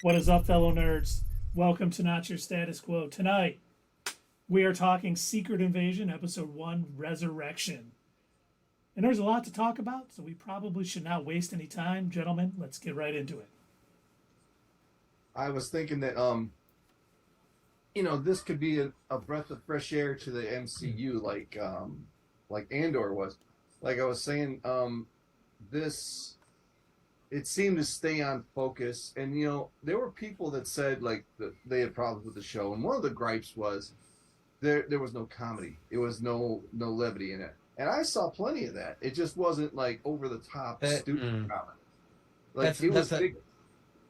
What is up, fellow nerds? Welcome to Not Your Status Quo. Tonight, we are talking Secret Invasion, Episode 1, Resurrection. And there's a lot to talk about, so we probably should not waste any time. Gentlemen, let's get right into it. I was thinking that this could be a breath of fresh air to the MCU, like Andor was. Like I was saying, this it seemed to stay on focus, and there were people that said like that they had problems with the show, and one of the gripes was there was no comedy, it was no levity in it, and I saw plenty of that. It just wasn't like over the top stupid comedy. Like That's it was that's a big.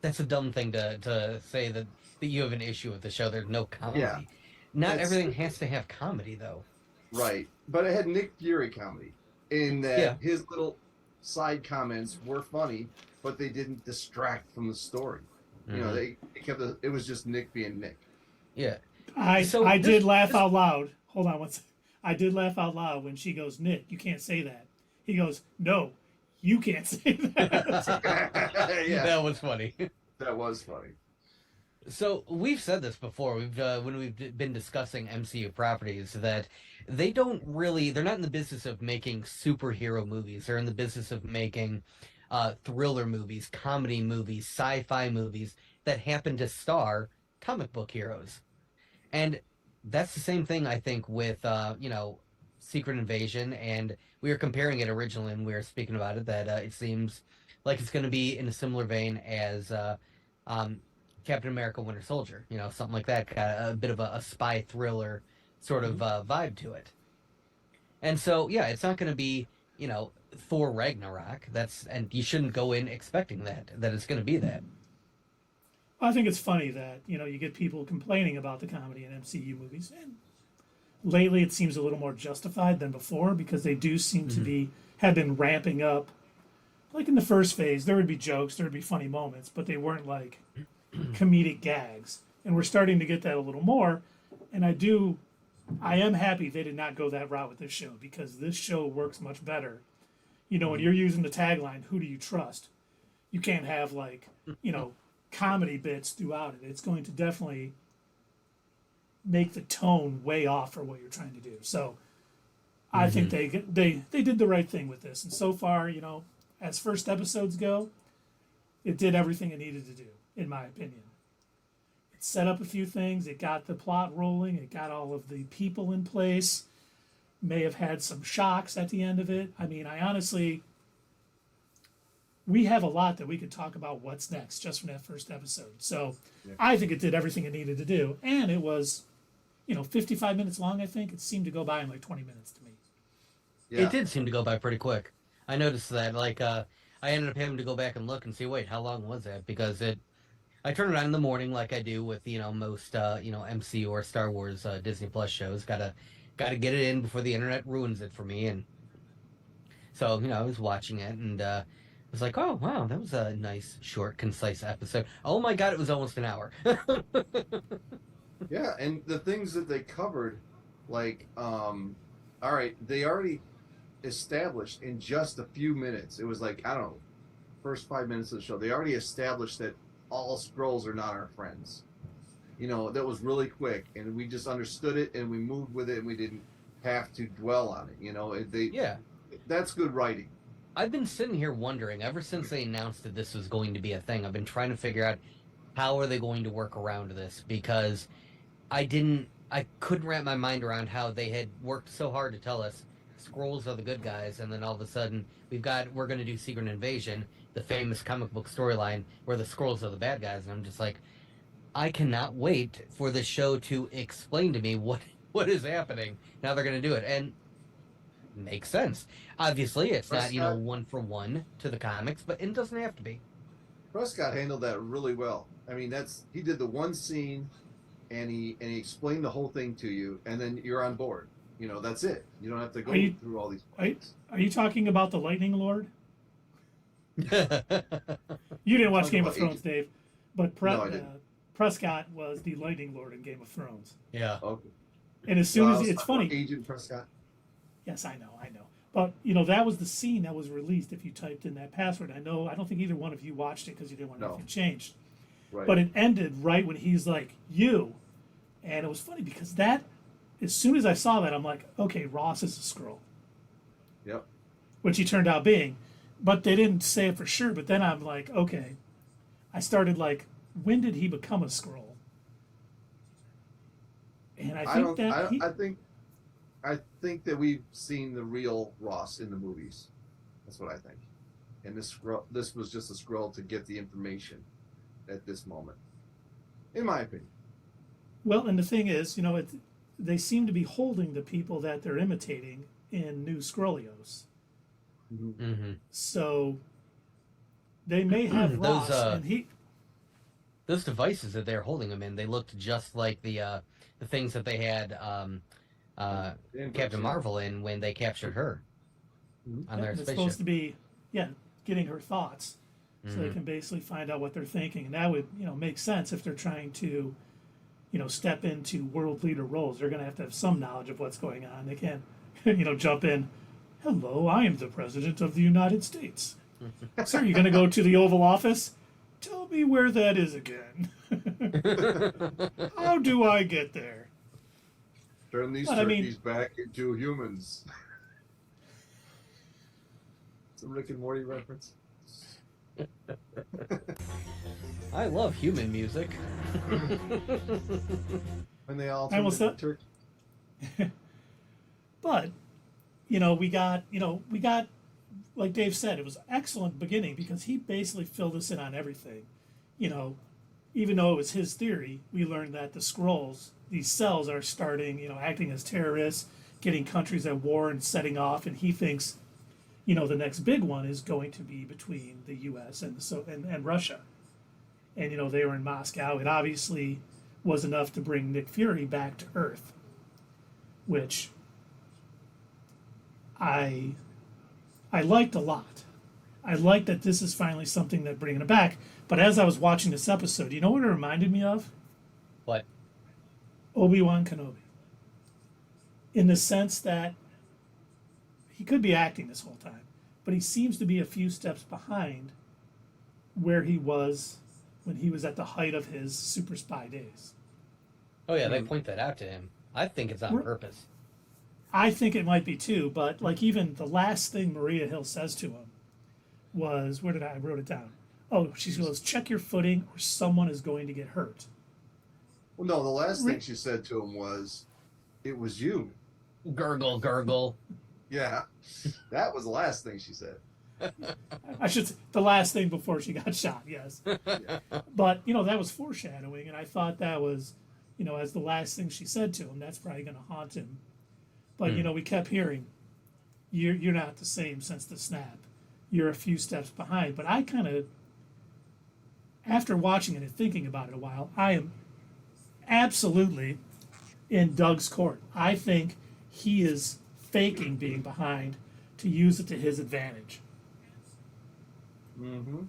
that's a dumb thing to say that you have an issue with the show. There's no comedy. Yeah, Not that's everything has to have comedy, though. right. But it had Nick Fury comedy in that Yeah. his little side comments were funny, but they didn't distract from the story. Mhm. They kept it was just Nick being Nick. Yeah. I did laugh out loud. Hold on one second. I did laugh out loud when she goes, Nick, you can't say that. He goes, no, you can't say that. Yeah, That was funny. that was funny. So we've said this before. When we've been discussing MCU properties, that they're not in the business of making superhero movies. They're in the business of making thriller movies, comedy movies, sci-fi movies that happen to star comic book heroes. And that's the same thing, I think, with Secret Invasion. And we were comparing it originally, and we were speaking about it, that it seems like it's going to be in a similar vein as Captain America: Winter Soldier. Something like that, got a bit of a spy thriller sort of vibe to it. And so, yeah, it's not going to be Thor Ragnarok. And you shouldn't go in expecting that it's going to be that. I think it's funny that, you get people complaining about the comedy in MCU movies. And lately it seems a little more justified than before because they do seem to have been ramping up. Like in the first phase, there would be jokes, there would be funny moments, but they weren't like comedic gags. And we're starting to get that a little more. And I am happy they did not go that route with this show because this show works much better. When you're using the tagline, who do you trust? You can't have comedy bits throughout it. It's going to definitely make the tone way off for what you're trying to do. So I think they did the right thing with this. And so far, as first episodes go, it did everything it needed to do, in my opinion. It set up a few things, it got the plot rolling, it got all of the people in place, may have had some shocks at the end of it. I mean, we have a lot that we could talk about what's next just from that first episode. So Yeah. I think it did everything it needed to do. And it was, 55 minutes long, I think. It seemed to go by in like 20 minutes to me. Yeah. It did seem to go by pretty quick. I noticed that. I ended up having to go back and look and see, wait, how long was that? Because I turn it on in the morning like I do with most MCU or Star Wars Disney Plus shows. Gotta get it in before the internet ruins it for me. And so I was watching it and I was like, oh wow, that was a nice, short, concise episode. Oh my god, it was almost an hour. Yeah, and the things that they covered, all right, they already established in just a few minutes. It was like, I don't know, first 5 minutes of the show. They already established that all Skrulls are not our friends. That was really quick, and we just understood it, and we moved with it, and we didn't have to dwell on it. Yeah. That's good writing. I've been sitting here wondering, ever since they announced that this was going to be a thing, I've been trying to figure out how are they going to work around this, because I couldn't wrap my mind around how they had worked so hard to tell us Skrulls are the good guys, and then all of a sudden we're going to do Secret Invasion, the famous comic book storyline where the Skrulls are the bad guys, and I'm just like, I cannot wait for the show to explain to me what is happening. Now they're going to do it, and makes sense. Obviously, it's not one for one to the comics, but it doesn't have to be. Prescott handled that really well. I mean, he did the one scene, and he explained the whole thing to you, and then you're on board. That's it. You don't have to go through all these points. Are you talking about the Lightning Lord? You didn't watch Game of Thrones, Dave, but No, I didn't. Prescott was the Lightning Lord in Game of Thrones. Yeah. Okay. And as soon So as it's funny, Agent Prescott. yes, I know. But that was the scene that was released. If you typed in that password, I don't think either one of you watched it because you didn't want No. anything changed. Right. But it ended right when he's like, you. And it was funny because that, as soon as I saw that, I'm like, okay, Ross is a Skrull. Yep. Which he turned out being. But they didn't say it for sure. But then I'm like, okay. I started like, when did he become a Skrull? And I think I think that we've seen the real Ross in the movies. That's what I think. And this was just a Skrull to get the information at this moment, in my opinion. Well, and the thing is, they seem to be holding the people that they're imitating in New Skrullios. Mm-hmm. So they may have Ross, and he. Those devices that they're holding him in, they looked just like the things that they had Captain Marvel in when they captured her on their It's spaceship. supposed to be, getting her thoughts, so they can basically find out what they're thinking, and that would make sense if they're trying to, step into world leader roles. They're going to have some knowledge of what's going on. They can't, jump in. Hello, I am the president of the United States. Sir, you're going to go to the Oval Office? Tell me where that is again. How do I get there? Turn these turkeys back into humans. It's a Rick and Morty reference. I love human music. When they all I almost turn into turkey. But, we got, like Dave said, it was an excellent beginning because he basically filled us in on everything. Even though it was his theory, we learned that the Skrulls, these cells are starting, acting as terrorists, getting countries at war and setting off, and he thinks, the next big one is going to be between the U.S. and Russia. And, they were in Moscow. It obviously was enough to bring Nick Fury back to Earth, which I liked a lot. I liked that this is finally something that bringing it back. But as I was watching this episode, you know what it reminded me of? What? Obi-Wan Kenobi. In the sense that he could be acting this whole time, but he seems to be a few steps behind where he was when he was at the height of his super spy days. Oh yeah, they point that out to him. I think it's on purpose. I think it might be too, but like even the last thing Maria Hill says to him was, I wrote it down. Oh, she goes, check your footing or someone is going to get hurt. Well, no, the last thing she said to him was, it was you. Gurgle, gurgle. Yeah, that was the last thing she said. I should say, the last thing before she got shot, yes. Yeah. But, that was foreshadowing, and I thought that was, as the last thing she said to him, that's probably going to haunt him. But, we kept hearing, you're not the same since the snap. You're a few steps behind. But I kind of, after watching it and thinking about it a while, I am absolutely in Doug's court. I think he is faking being behind to use it to his advantage. Mm-hmm.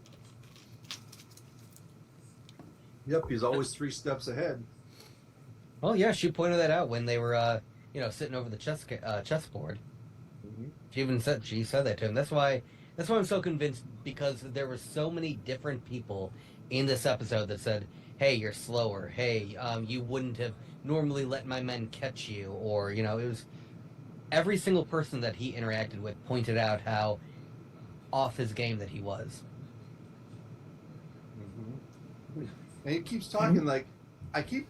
Yep, he's always 3 steps ahead. Well, yeah, she pointed that out when they were, sitting over the chessboard. Mm-hmm. She said that to him. That's why I'm so convinced, because there were so many different people in this episode that said, "Hey, you're slower. Hey, you wouldn't have normally let my men catch you," or it was every single person that he interacted with pointed out how off his game that he was. Mm-hmm. And he keeps talking like, I keep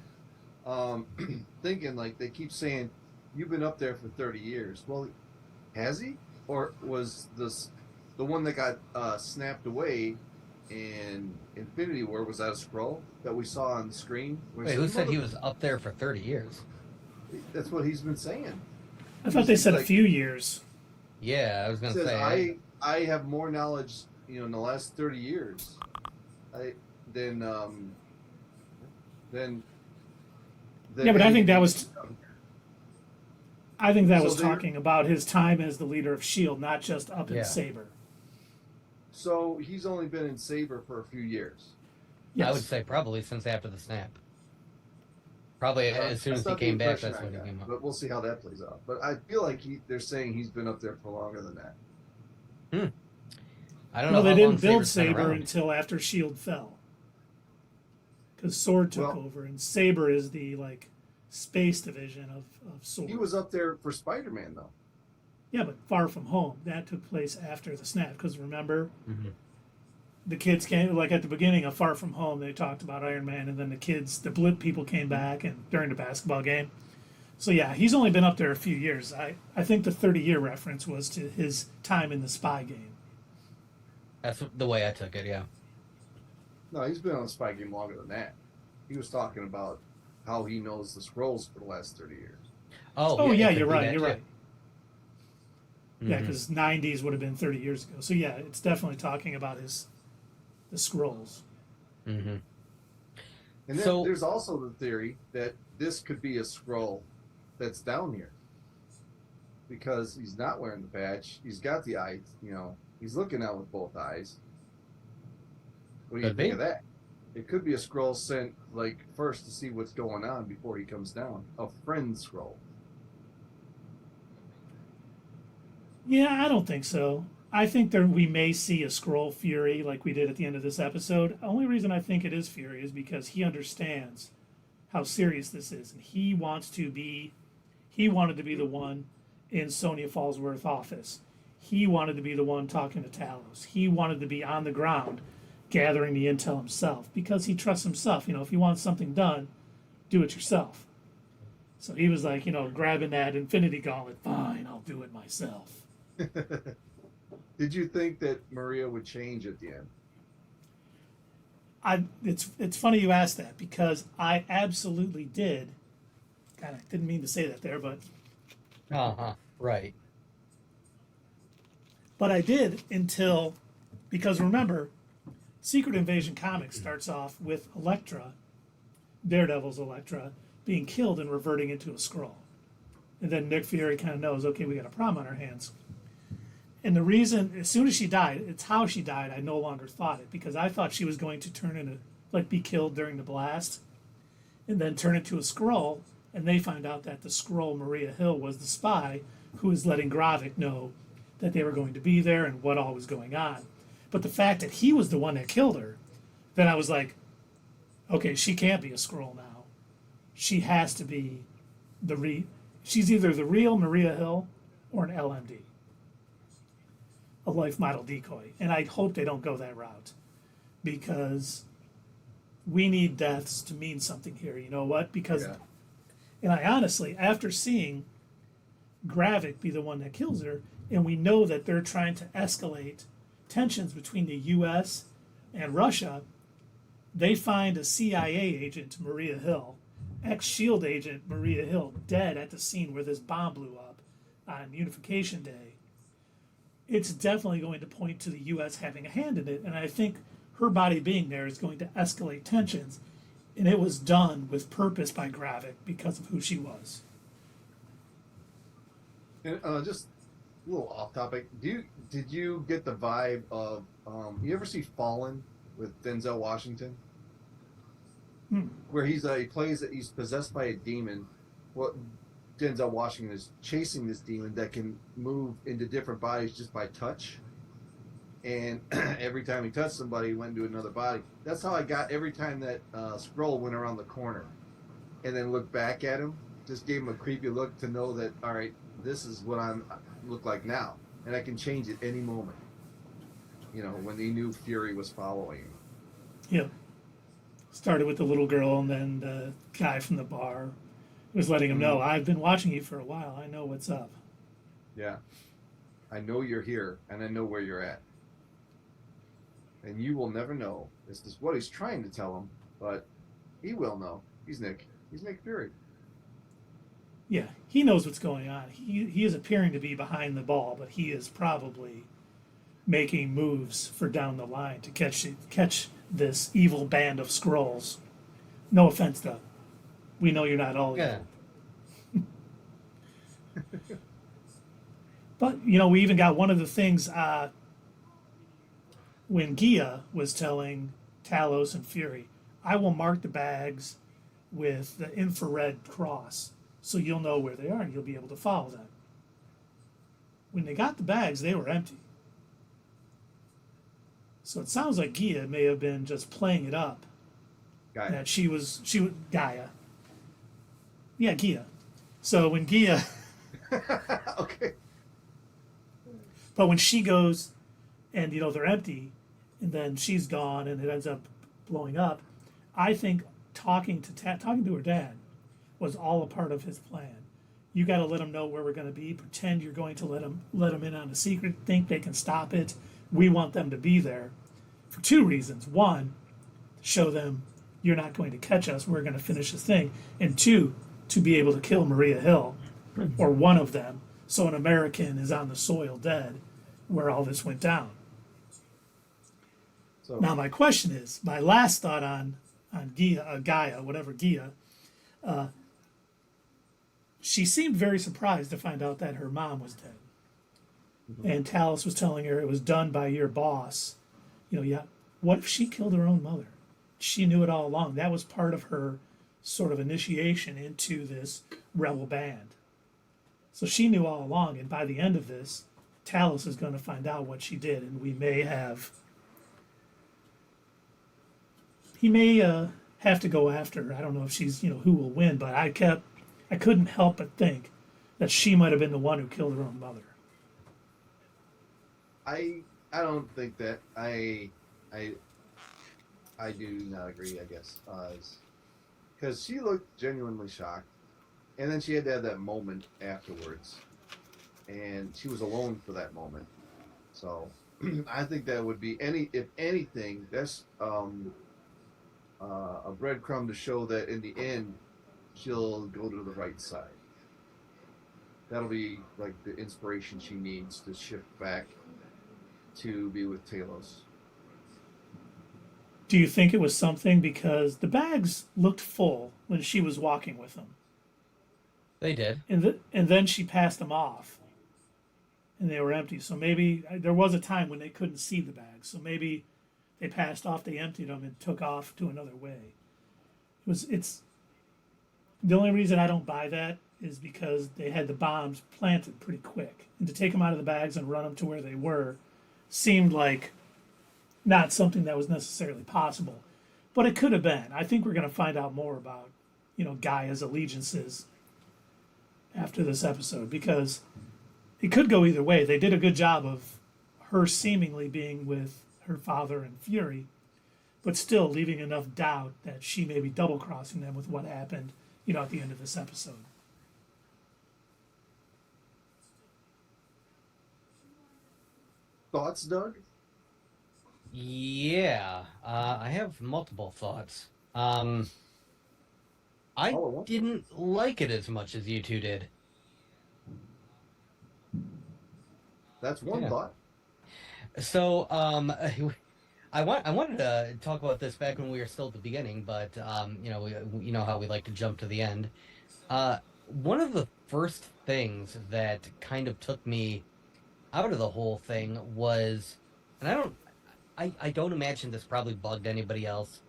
thinking like they keep saying, "You've been up there for 30 years." Well, has he? Or was this the one that got snapped away in Infinity War? Was that a Skrull that we saw on the screen? Wait, who said he was up there for 30 years? That's what he's been saying. I thought they said a few years. Yeah, I was going to say. I have more knowledge, in the last 30 years, than. Yeah, but I think that was. I think that was So talking about his time as the leader of S.H.I.E.L.D., not just up in Saber. So he's only been in Saber for a few years. Yes. I would say probably since after the snap. Probably as soon as he came back, that's when he came up. But we'll see how that plays out. But I feel like they're saying he's been up there for longer than that. I don't know. Well, they how didn't long build Saber's been Saber around. until after S.H.I.E.L.D. fell. because Sword took Well, over, and Saber is the like space division of Sword. he was up there for Spider-Man though. Yeah, but Far From Home that took place after the snap. Because remember, Mm-hmm. the kids came like at the beginning of Far From Home. They talked about Iron Man, and then the Blip people came back and during the basketball game. So yeah, he's only been up there a few years. I think the 30-year reference was to his time in the Spy game. That's the way I took it. Yeah. No, he's been on the Spy Game longer than that. He was talking about how he knows the Skrulls for the last 30 years. Oh it yeah, could you're be right. that, You're too. right. Yeah, Mhm. because 90s would have been 30 years ago. So yeah, it's definitely talking about the Skrulls. Mm-hmm. And then So- there's also the theory that this could be a Skrull that's down here. Because he's not wearing the badge. He's got the eye, he's looking out with both eyes. What do you Could think be. of that? It could be a Skrull sent, first to see what's going on before he comes down. A friend Skrull. Yeah, I don't think so. I think we may see a Skrull Fury like we did at the end of this episode. The only reason I think it is Fury is because he understands how serious this is, and he wanted to be the one in Sonia Fallsworth's office. He wanted to be the one talking to Talos. He wanted to be on the ground gathering the intel himself because he trusts himself. If you want something done, do it yourself. So he was like, grabbing that Infinity Gauntlet. Fine, I'll do it myself. Did you think that Maria would change at the end? It's funny you asked that because I absolutely did. God, I didn't mean to say that there, but Right. I did because remember, Secret Invasion Comics starts off with Elektra, Daredevil's Elektra, being killed and reverting into a Skrull. And then Nick Fury kind of knows, okay, we got a problem on our hands. And the reason, as soon as she died, it's how she died, I no longer thought it, because I thought she was going to turn into, be killed during the blast, and then turn into a Skrull, and they find out that the Skrull, Maria Hill, was the spy who was letting Gravik know that they were going to be there and what all was going on. But the fact that he was the one that killed her, then I was like, okay, she can't be a Skrull now. She has to be she's either the real Maria Hill or an LMD. A life model decoy. And I hope they don't go that route because we need deaths to mean something here. You know what? Because, Yeah. and I honestly, after seeing Gravik be the one that kills her, and we know that they're trying to escalate tensions between the U.S. and Russia, they find a CIA agent, Maria Hill, ex-SHIELD agent Maria Hill, dead at the scene where this bomb blew up on Unification Day. It's definitely going to point to the U.S. having a hand in it, and I think her body being there is going to escalate tensions, and it was done with purpose by Gravik because of who she was. And just a little off topic. Did you get the vibe of you ever see Fallen with Denzel Washington? Where he's he's possessed by a demon. Well, Denzel Washington is chasing this demon that can move into different bodies just by touch. And every time he touched somebody, he went into another body. That's how I got every time that Skrull went around the corner and then looked back at him. Just gave him a creepy look to know that, all right, this is what I look like now. And I can change at any moment. When he knew Fury was following him. Yeah. Started with the little girl, and then the guy from the bar was letting him know, I've been watching you for a while. I know what's up. Yeah. I know you're here, and I know where you're at. And you will never know. This is what he's trying to tell him, but he will know. He's Nick Fury. Yeah, he knows what's going on. He is appearing to be behind the ball, but he is probably making moves for down the line to catch this evil band of Skrulls. No offense, Doug. We know you're not all evil. But, we even got one of the things when Gia was telling Talos and Fury, I will mark the bags with the infrared cross so you'll know where they are and you'll be able to follow them. When they got the bags, they were empty. So it sounds like Gia may have been just playing it up Gaia. that she was Gaia. Yeah, Gia. So when Gia, Okay. but when she goes and they're empty, and then she's gone and it ends up blowing up, I think talking to her dad was all a part of his plan. You got to let them know where we're going to be. Pretend you're going to let them in on a secret. Think they can stop it. We want them to be there for two reasons. One, show them you're not going to catch us. We're going to finish this thing. And two, to be able to kill Maria Hill or one of them, so an American is on the soil dead where all this went down. So Now my question is, my last thought on Gaia, whatever Gia, she seemed very surprised to find out that her mom was dead. And Talos was telling her it was done by your boss. Yeah, what if she killed her own mother? She knew it all along. That was part of her sort of initiation into this rebel band. So she knew all along, and by the end of this, Talos is going to find out what she did, and he may have to go after her. I don't know if she's, who will win, but I couldn't help but think that she might have been the one who killed her own mother. I don't think that I do not agree. I guess because she looked genuinely shocked, and then she had to have that moment afterwards, and she was alone for that moment. So I think that would be if anything, that's a breadcrumb to show that in the end she'll go to the right side. That'll be like the inspiration she needs to shift back to be with Talos. Do you think it was something because the bags looked full when she was walking with them, They did. and then she passed them off, and they were empty. So maybe there was a time when they couldn't see the bags. So maybe they passed off, they emptied them, and took off to another way. It's the only reason I don't buy that is because they had the bombs planted pretty quick, and to take them out of the bags and run them to where they were seemed like not something that was necessarily possible, but it could have been. I think we're going to find out more about, Gaia's allegiances after this episode, because it could go either way. They did a good job of her seemingly being with her father and Fury, but still leaving enough doubt that she may be double crossing them with what happened, at the end of this episode. Thoughts, Doug? Yeah, I have multiple thoughts. I didn't like it as much as you two did. That's one Yeah. thought. So, I wanted to talk about this back when we were still at the beginning, but you know how we like to jump to the end. One of the first things that kind of took me out of the whole thing was, and I don't imagine this probably bugged anybody else,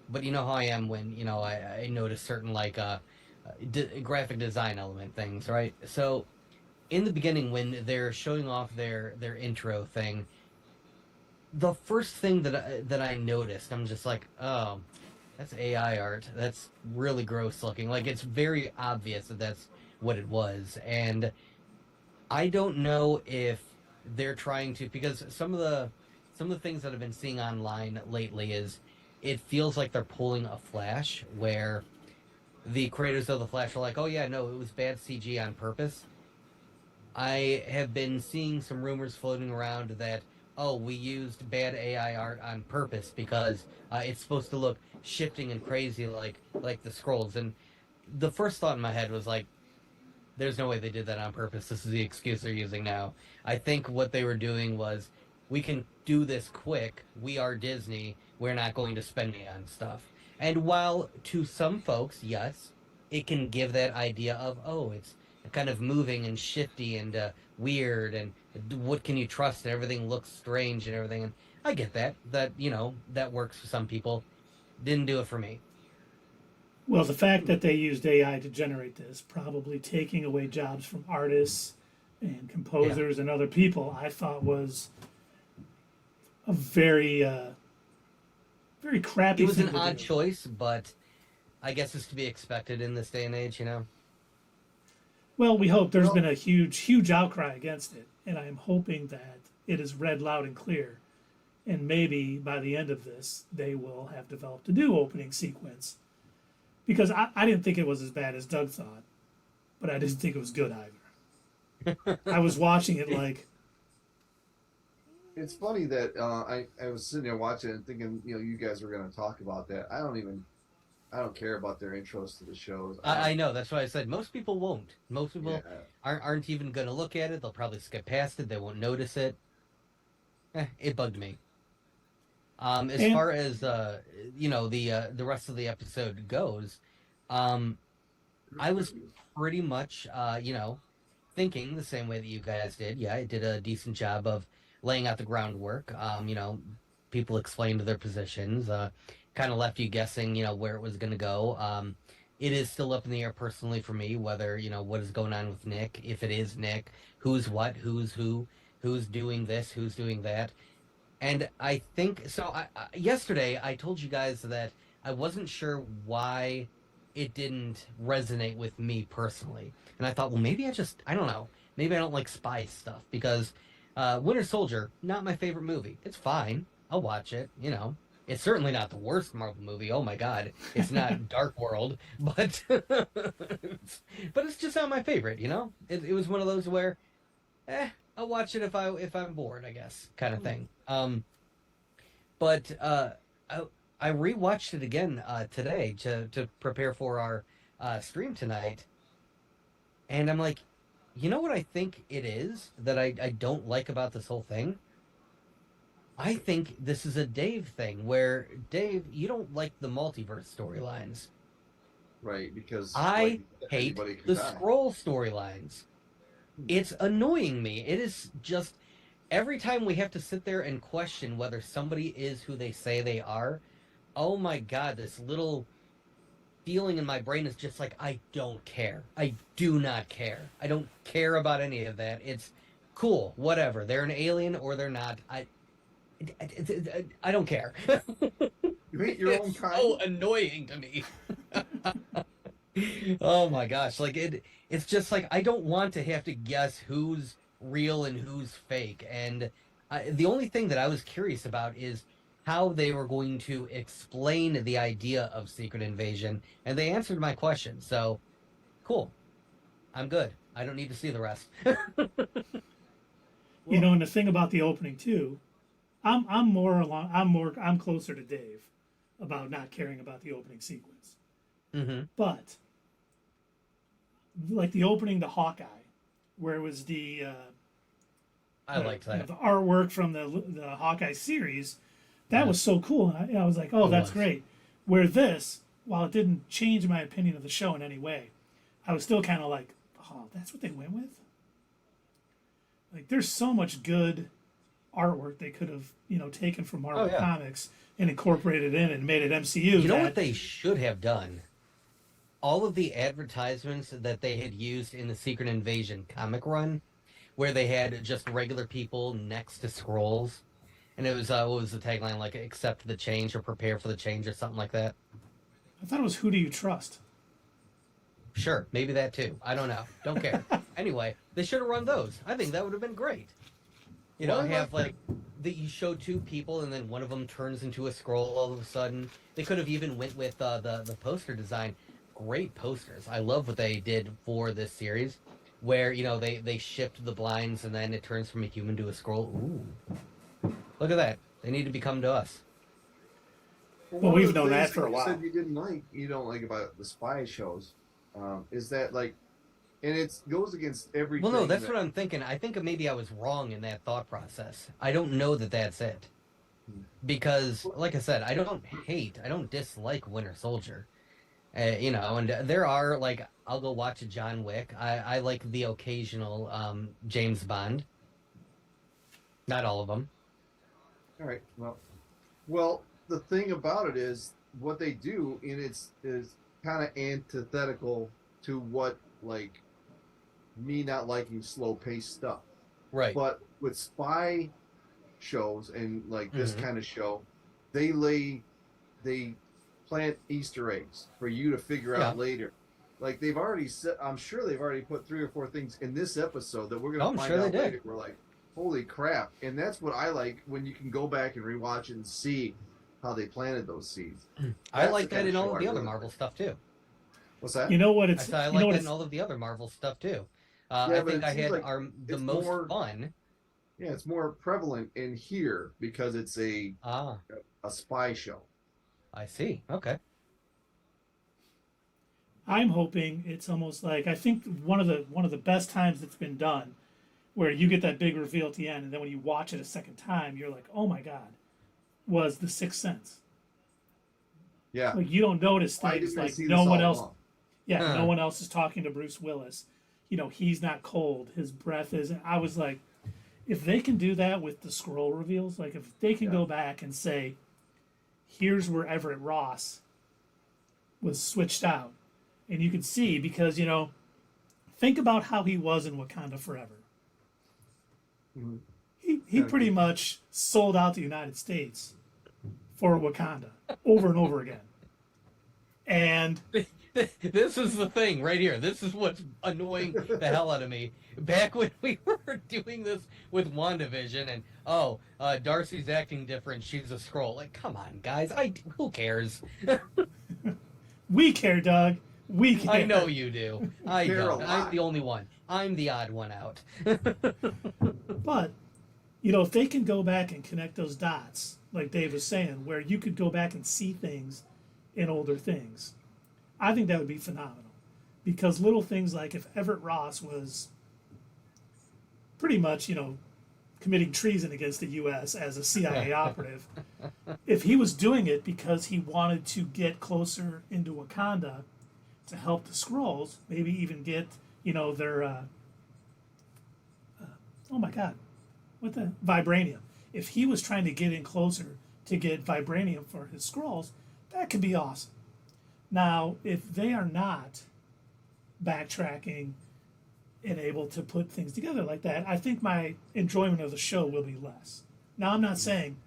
but you know how I am when I notice certain graphic design element things, right? So in the beginning when they're showing off their intro thing, the first thing that I noticed, I'm just like, oh, that's AI art. That's really gross looking. Like, it's very obvious that that's what it was. And I don't know if they're trying to, because some of the things that I've been seeing online lately is it feels like they're pulling a Flash, where the creators of the Flash are like, oh yeah, no, it was bad CG on purpose. I have been seeing some rumors floating around that, oh, we used bad AI art on purpose because it's supposed to look shifting and crazy like the Skrulls. And the first thought in my head was like, there's no way they did that on purpose. This is the excuse they're using now. I think what they were doing was, we can do this quick. We are Disney. We're not going to spend money on stuff. And while to some folks, yes, it can give that idea of, oh, it's kind of moving and shifty and weird, and what can you trust, and everything looks strange and everything. And I get that that works for some people. Didn't do it for me. Well, the fact that they used AI to generate this, probably taking away jobs from artists and composers and other people, I thought was a very very crappy. It was thing an to odd do. choice, but I guess it's to be expected in this day and age, you know? Well, we hope. There's Well, been a huge outcry against it, and I'm hoping that it is read loud and clear. And maybe by the end of this, they will have developed a new opening sequence. Because I didn't think it was as bad as Doug thought, but I didn't think it was good either. I was watching it like, it's funny that I was sitting there watching and thinking, you guys were going to talk about that. I don't care about their intros to the shows. I know, that's why I said most people won't. Most people Yeah. aren't even going to look at it. They'll probably skip past it. They won't notice it. It bugged me. As and far as the rest of the episode goes, I was pretty much thinking the same way that you guys did. Yeah, it did a decent job of laying out the groundwork. People explained their positions, kind of left you guessing, where it was going to go. It is still up in the air personally for me whether what is going on with Nick. If it is Nick, who's what, who's who, who's doing this, who's doing that. And I think so. Yesterday, I told you guys that I wasn't sure why it didn't resonate with me personally. And I thought, well, maybe I don't know. Maybe I don't like spy stuff because Winter Soldier, not my favorite movie. It's fine. I'll watch it. It's certainly not the worst Marvel movie. Oh my God, it's not Dark World, but it's just not my favorite. It was one of those where, I'll watch it if I'm bored, I guess, kind of thing. But I rewatched it again today to prepare for our stream tonight, and I'm like, you know what I think it is that I don't like about this whole thing? I think this is a Dave thing where Dave, you don't like the multiverse storylines. Right, because I like, hate anybody can the die. Skrull storylines. It's annoying me. It is just every time we have to sit there and question whether somebody is who they say they are. Oh my God, this little feeling in my brain is just like, I don't care. I do not care. I don't care about any of that. It's cool, whatever. They're an alien or they're not. I don't care. You hate your own It's kind. so annoying to me. Oh my gosh, like it's just like I don't want to have to guess who's real and who's fake. And the only thing that I was curious about is how they were going to explain the idea of secret invasion, and they answered my question. So, cool. I'm good. I don't need to see the rest. and the thing about the opening too, I'm closer to Dave about not caring about the opening sequence. Mm-hmm. But like the opening to Hawkeye, where it was I liked that. the artwork from the Hawkeye series, that was so cool. And I was like, oh, that's great. Where this, while it didn't change my opinion of the show in any way, I was still kind of like, oh, that's what they went with. Like, there's so much good artwork they could have, taken from Marvel Comics and incorporated in and made it MCU. You know what they should have done? All of the advertisements that they had used in the Secret Invasion comic run, where they had just regular people next to Skrulls, and it was what was the tagline, like accept the change or prepare for the change or something like that. I thought it was Who Do You Trust? Sure, maybe that too. I don't know. Don't care. Anyway, they should have run those. I think that would have been great. Have like that you show two people and then one of them turns into a Skrull all of a sudden. They could have even went with the poster design. Great posters. I love what they did for this series, where they shift the blinds and then it turns from a human to a Skrull. Ooh, look at that. They need to be coming to us. Well, we've known that for a while. You said you don't like about the spy shows, is that like, and it goes against everything. Well, no, that's what I'm thinking. I think maybe I was wrong in that thought process. I don't know that that's it, because, like I said, I don't dislike Winter Soldier. And there are, like, I'll go watch a John Wick. I like the occasional James Bond. Not all of them. All right. Well, the thing about it is what they do, and is kind of antithetical to what, like, me not liking slow-paced stuff. Right. But with spy shows and, like, this kind of show, they lay they plant Easter eggs for you to figure out later. Like they've already said, I'm sure they've already put 3 or 4 things in this episode that we're going to find out later. We're like, holy crap. And that's what I like when you can go back and rewatch and see how they planted those seeds. I like that in all of the other Marvel stuff too. What's that? You know what it's? I like that in all of the other Marvel stuff too. I think I had the most fun. Yeah, it's more prevalent in here because it's a spy show. I see. Okay. I'm hoping it's almost like, I think one of the best times it's been done, where you get that big reveal at the end, and then when you watch it a second time, you're like, oh my god, was The Sixth Sense. Yeah. Like you don't notice things like no one else. Yeah, no one else is talking to Bruce Willis. You know, he's not cold. His breath isn't. I was like, if they can do that with the Skrull reveals, like if they can go back and say, here's where Everett Ross was switched out. And you can see, because, you know, think about how he was in Wakanda Forever. Mm-hmm. He pretty much sold out the United States for Wakanda over and over again. And this is the thing right here. This is what's annoying the hell out of me. Back when we were doing this with WandaVision and, Darcy's acting different, she's a Skrull. Like, come on, guys. Who cares? We care, Doug. We care. I know you do. I don't. I'm the only one. I'm the odd one out. But, you know, if they can go back and connect those dots, like Dave was saying, where you could go back and see things in older things, I think that would be phenomenal. Because little things like if Everett Ross was pretty much, you know, committing treason against the U.S. as a CIA operative, if he was doing it because he wanted to get closer into Wakanda to help the Skrulls, maybe even get, you know, their, oh my God, what the, vibranium. If he was trying to get in closer to get vibranium for his Skrulls, that could be awesome. Now, if they are not backtracking and able to put things together like that, I think my enjoyment of the show will be less. Now, I'm not saying,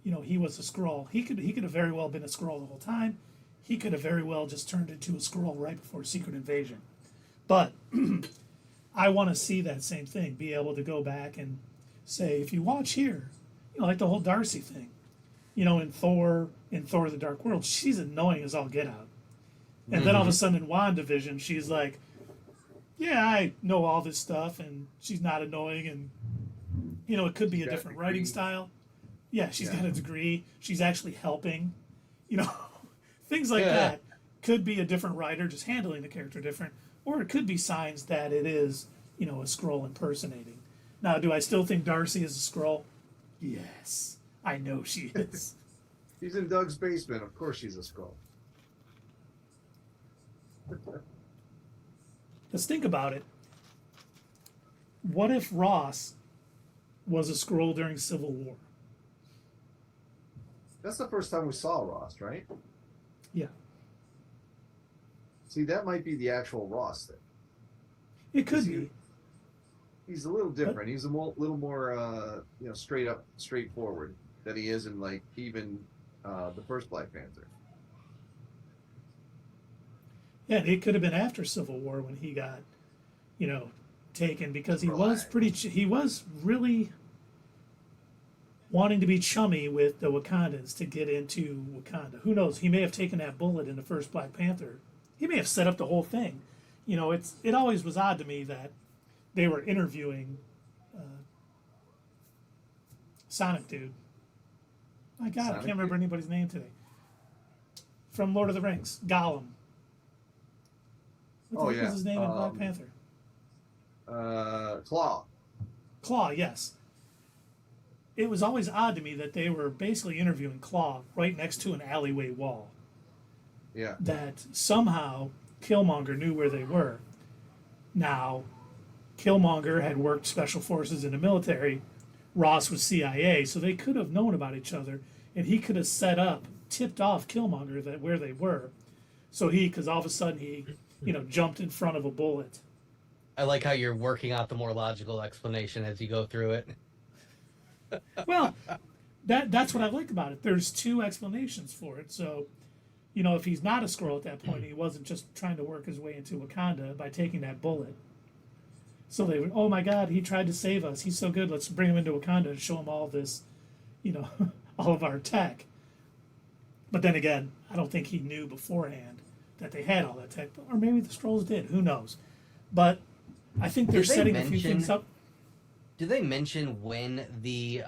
you know, he was a Skrull. He could have very well been a Skrull the whole time. He could have very well just turned into a Skrull right before Secret Invasion. But I want to see that same thing, be able to go back and say, if you watch here, you know, like the whole Darcy thing, you know, in Thor the Dark World, she's annoying as all get out. And then all of a sudden in WandaVision, she's like, yeah, I know all this stuff, and she's not annoying, and, you know, it could be a different writing style. Yeah, she's got a degree. She's actually helping. You know, things like that could be a different writer just handling the character different, or it could be signs that it is, you know, a Skrull impersonating. Now, do I still think Darcy is a Skrull? Yes, I know she is. She's in Doug's basement. Of course she's a Skrull. Let's think about it. What if Ross was a Skrull during Civil War? That's the first time we saw Ross, right? Yeah. See, that might be the actual Ross thing. It could be. He's a little different. He's a little more, you know, straightforward than he is in, like, even the first Black Panther. Yeah, it could have been after Civil War when he got, you know, taken, because he was really wanting to be chummy with the Wakandans to get into Wakanda. Who knows? He may have taken that bullet in the first Black Panther. He may have set up the whole thing. You know, it always was odd to me that they were interviewing Sonic Dude. My God, I can't remember anybody's name today. From Lord of the Rings, Gollum. What the heck was his name in Black Panther? Claw. Claw, yes. It was always odd to me that they were basically interviewing Claw right next to an alleyway wall. Yeah. That somehow Killmonger knew where they were. Now, Killmonger had worked special forces in the military. Ross was CIA, so they could have known about each other, and he could have tipped off Killmonger that where they were. So because all of a sudden he, you know, jumped in front of a bullet. I like how you're working out the more logical explanation as you go through it. Well, That's what I like about it. There's two explanations for it. So, if he's not a Skrull at that point, he wasn't just trying to work his way into Wakanda by taking that bullet. So they would, oh my God, he tried to save us. He's so good. Let's bring him into Wakanda and show him all this, all of our tech. But then again, I don't think he knew beforehand that they had all that tech. Or maybe the Skrulls did. Who knows? But I think they're setting a few things up. Did they mention when the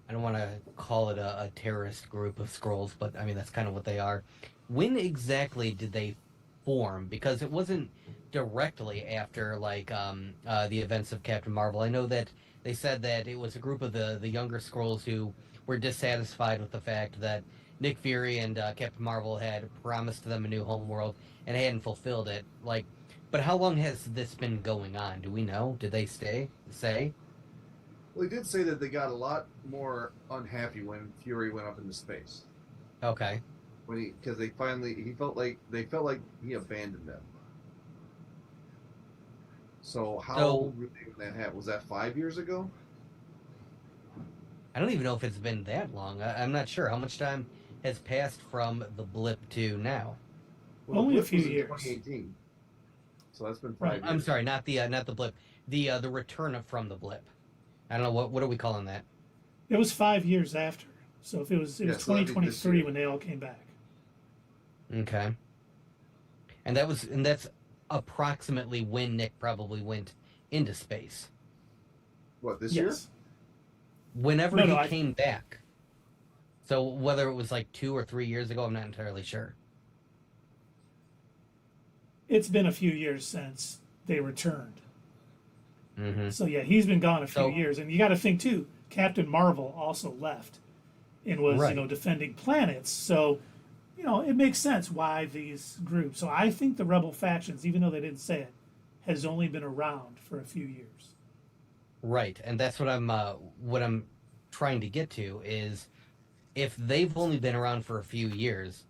I don't want to call it a terrorist group of Skrulls, but I mean that's kind of what they are. When exactly did they form? Because it wasn't directly after the events of Captain Marvel. I know that they said that it was a group of the younger Skrulls who were dissatisfied with the fact that Nick Fury and Captain Marvel had promised them a new homeworld and hadn't fulfilled it. But how long has this been going on? Do we know? Did they say? Well, he did say that they got a lot more unhappy when Fury went up into space. Okay. Because he felt like he abandoned them. So really did that happen? Was that 5 years ago? I don't even know if it's been that long. I'm not sure. How much time has passed from the blip to now? Well, only a few years. 2018. So that's been 5 years. I'm sorry, not the blip. The return from the blip. I don't know what are we calling that? It was 5 years after. So if it was 2023 when they all came back. Okay. And that's approximately when Nick probably went into space. What, this year? Whenever he came back. So whether it was 2 or 3 years ago, I'm not entirely sure. It's been a few years since they returned. Mm-hmm. So yeah, he's been gone a few years, and you got to think too. Captain Marvel also left and was defending planets. So it makes sense why these groups. So I think the rebel factions, even though they didn't say it, has only been around for a few years. Right, and that's what I'm trying to get to is if they've only been around for a few years,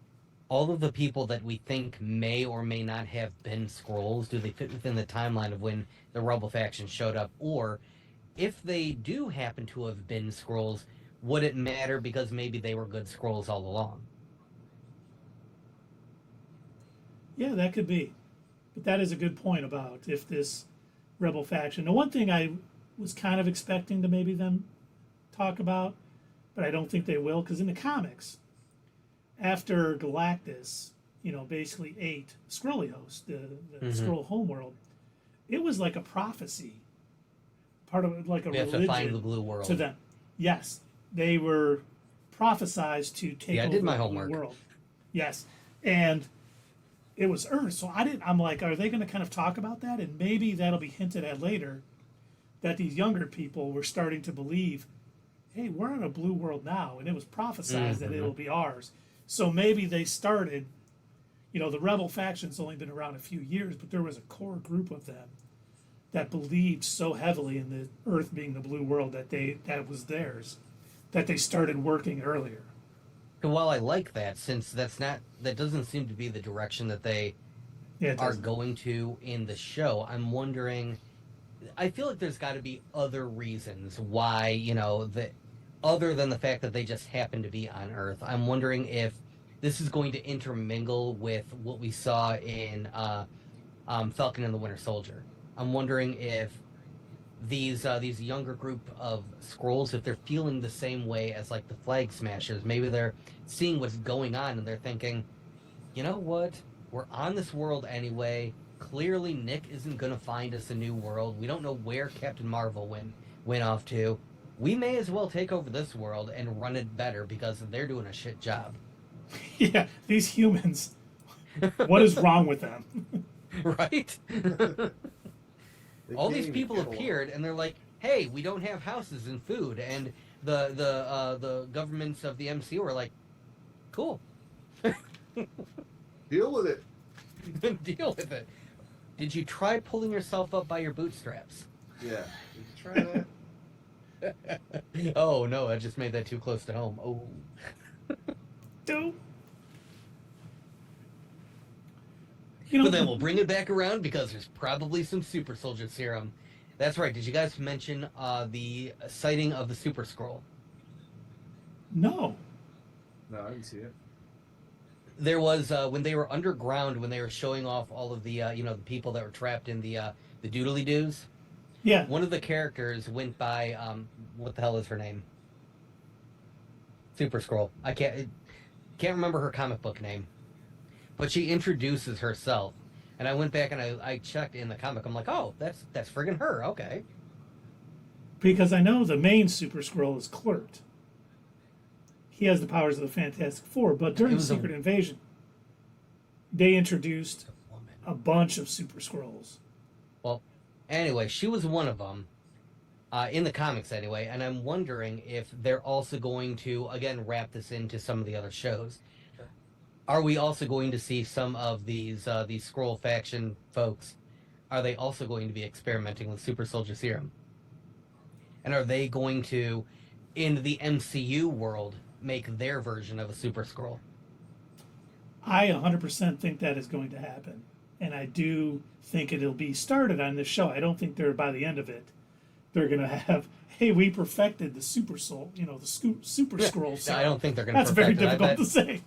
all of the people that we think may or may not have been Skrulls, do they fit within the timeline of when the rebel faction showed up? Or if they do happen to have been Skrulls, would it matter because maybe they were good Skrulls all along? Yeah, that could be. But that is a good point about if this rebel faction. The one thing I was kind of expecting to maybe them talk about, but I don't think they will, because in the comics, after Galactus, basically ate Skrullios, the Skrull homeworld, it was like a prophecy, part of it, like a religion to find the blue world to them. Yes, they were prophesized to take over I did my the homework. blue world. Yes, and it was Earth. So I'm like, are they going to kind of talk about that? And maybe that'll be hinted at later, that these younger people were starting to believe, hey, we're on a blue world now, and it was prophesized that it'll be ours. So maybe they started, the rebel faction's only been around a few years, but there was a core group of them that believed so heavily in the Earth being the blue world that was theirs, that they started working earlier. And while I like that, since that doesn't seem to be the direction that they are going to in the show, I'm wondering, I feel like there's got to be other reasons why, other than the fact that they just happen to be on Earth. I'm wondering if this is going to intermingle with what we saw in Falcon and the Winter Soldier. I'm wondering if these younger group of Skrulls, if they're feeling the same way as the Flag Smashers, maybe they're seeing what's going on and they're thinking, you know what, we're on this world anyway. Clearly Nick isn't going to find us a new world. We don't know where Captain Marvel went off to. We may as well take over this world and run it better because they're doing a shit job. Yeah, these humans. What is wrong with them? Right? All these people appeared and they're like, hey, we don't have houses and food. And the governments of the MCU are like, cool. Deal with it. Deal with it. Did you try pulling yourself up by your bootstraps? Yeah. Did you try that? Oh no, I just made that too close to home. Oh. Don't. But then we'll bring it back around because there's probably some super soldier serum. That's right. Did you guys mention the sighting of the Super Skrull? No. No, I didn't see it. There was when they were underground, when they were showing off all of the the people that were trapped in the doodly doos. Yeah. One of the characters went by what the hell is her name? Super Skrull. I can't remember her comic book name, but she introduces herself, and I went back and I checked in the comic. I'm like, oh, that's friggin' her. Okay. Because I know the main Super Skrull is Clert. He has the powers of the Fantastic Four, but during the Secret Invasion, they introduced a bunch of Super Skrulls. Well, anyway, she was one of them in the comics, anyway. And I'm wondering if they're also going to again wrap this into some of the other shows. Are we also going to see some of these Skrull faction folks? Are they also going to be experimenting with Super Soldier Serum? And are they going to, in the MCU world, make their version of a Super Skrull? I 100% think that is going to happen. And I do think it'll be started on this show. I don't think they're, by the end of it, they're going to have, hey, we perfected the Super Soul, the Super Skrull. No, I don't think they're going to That's very difficult to say.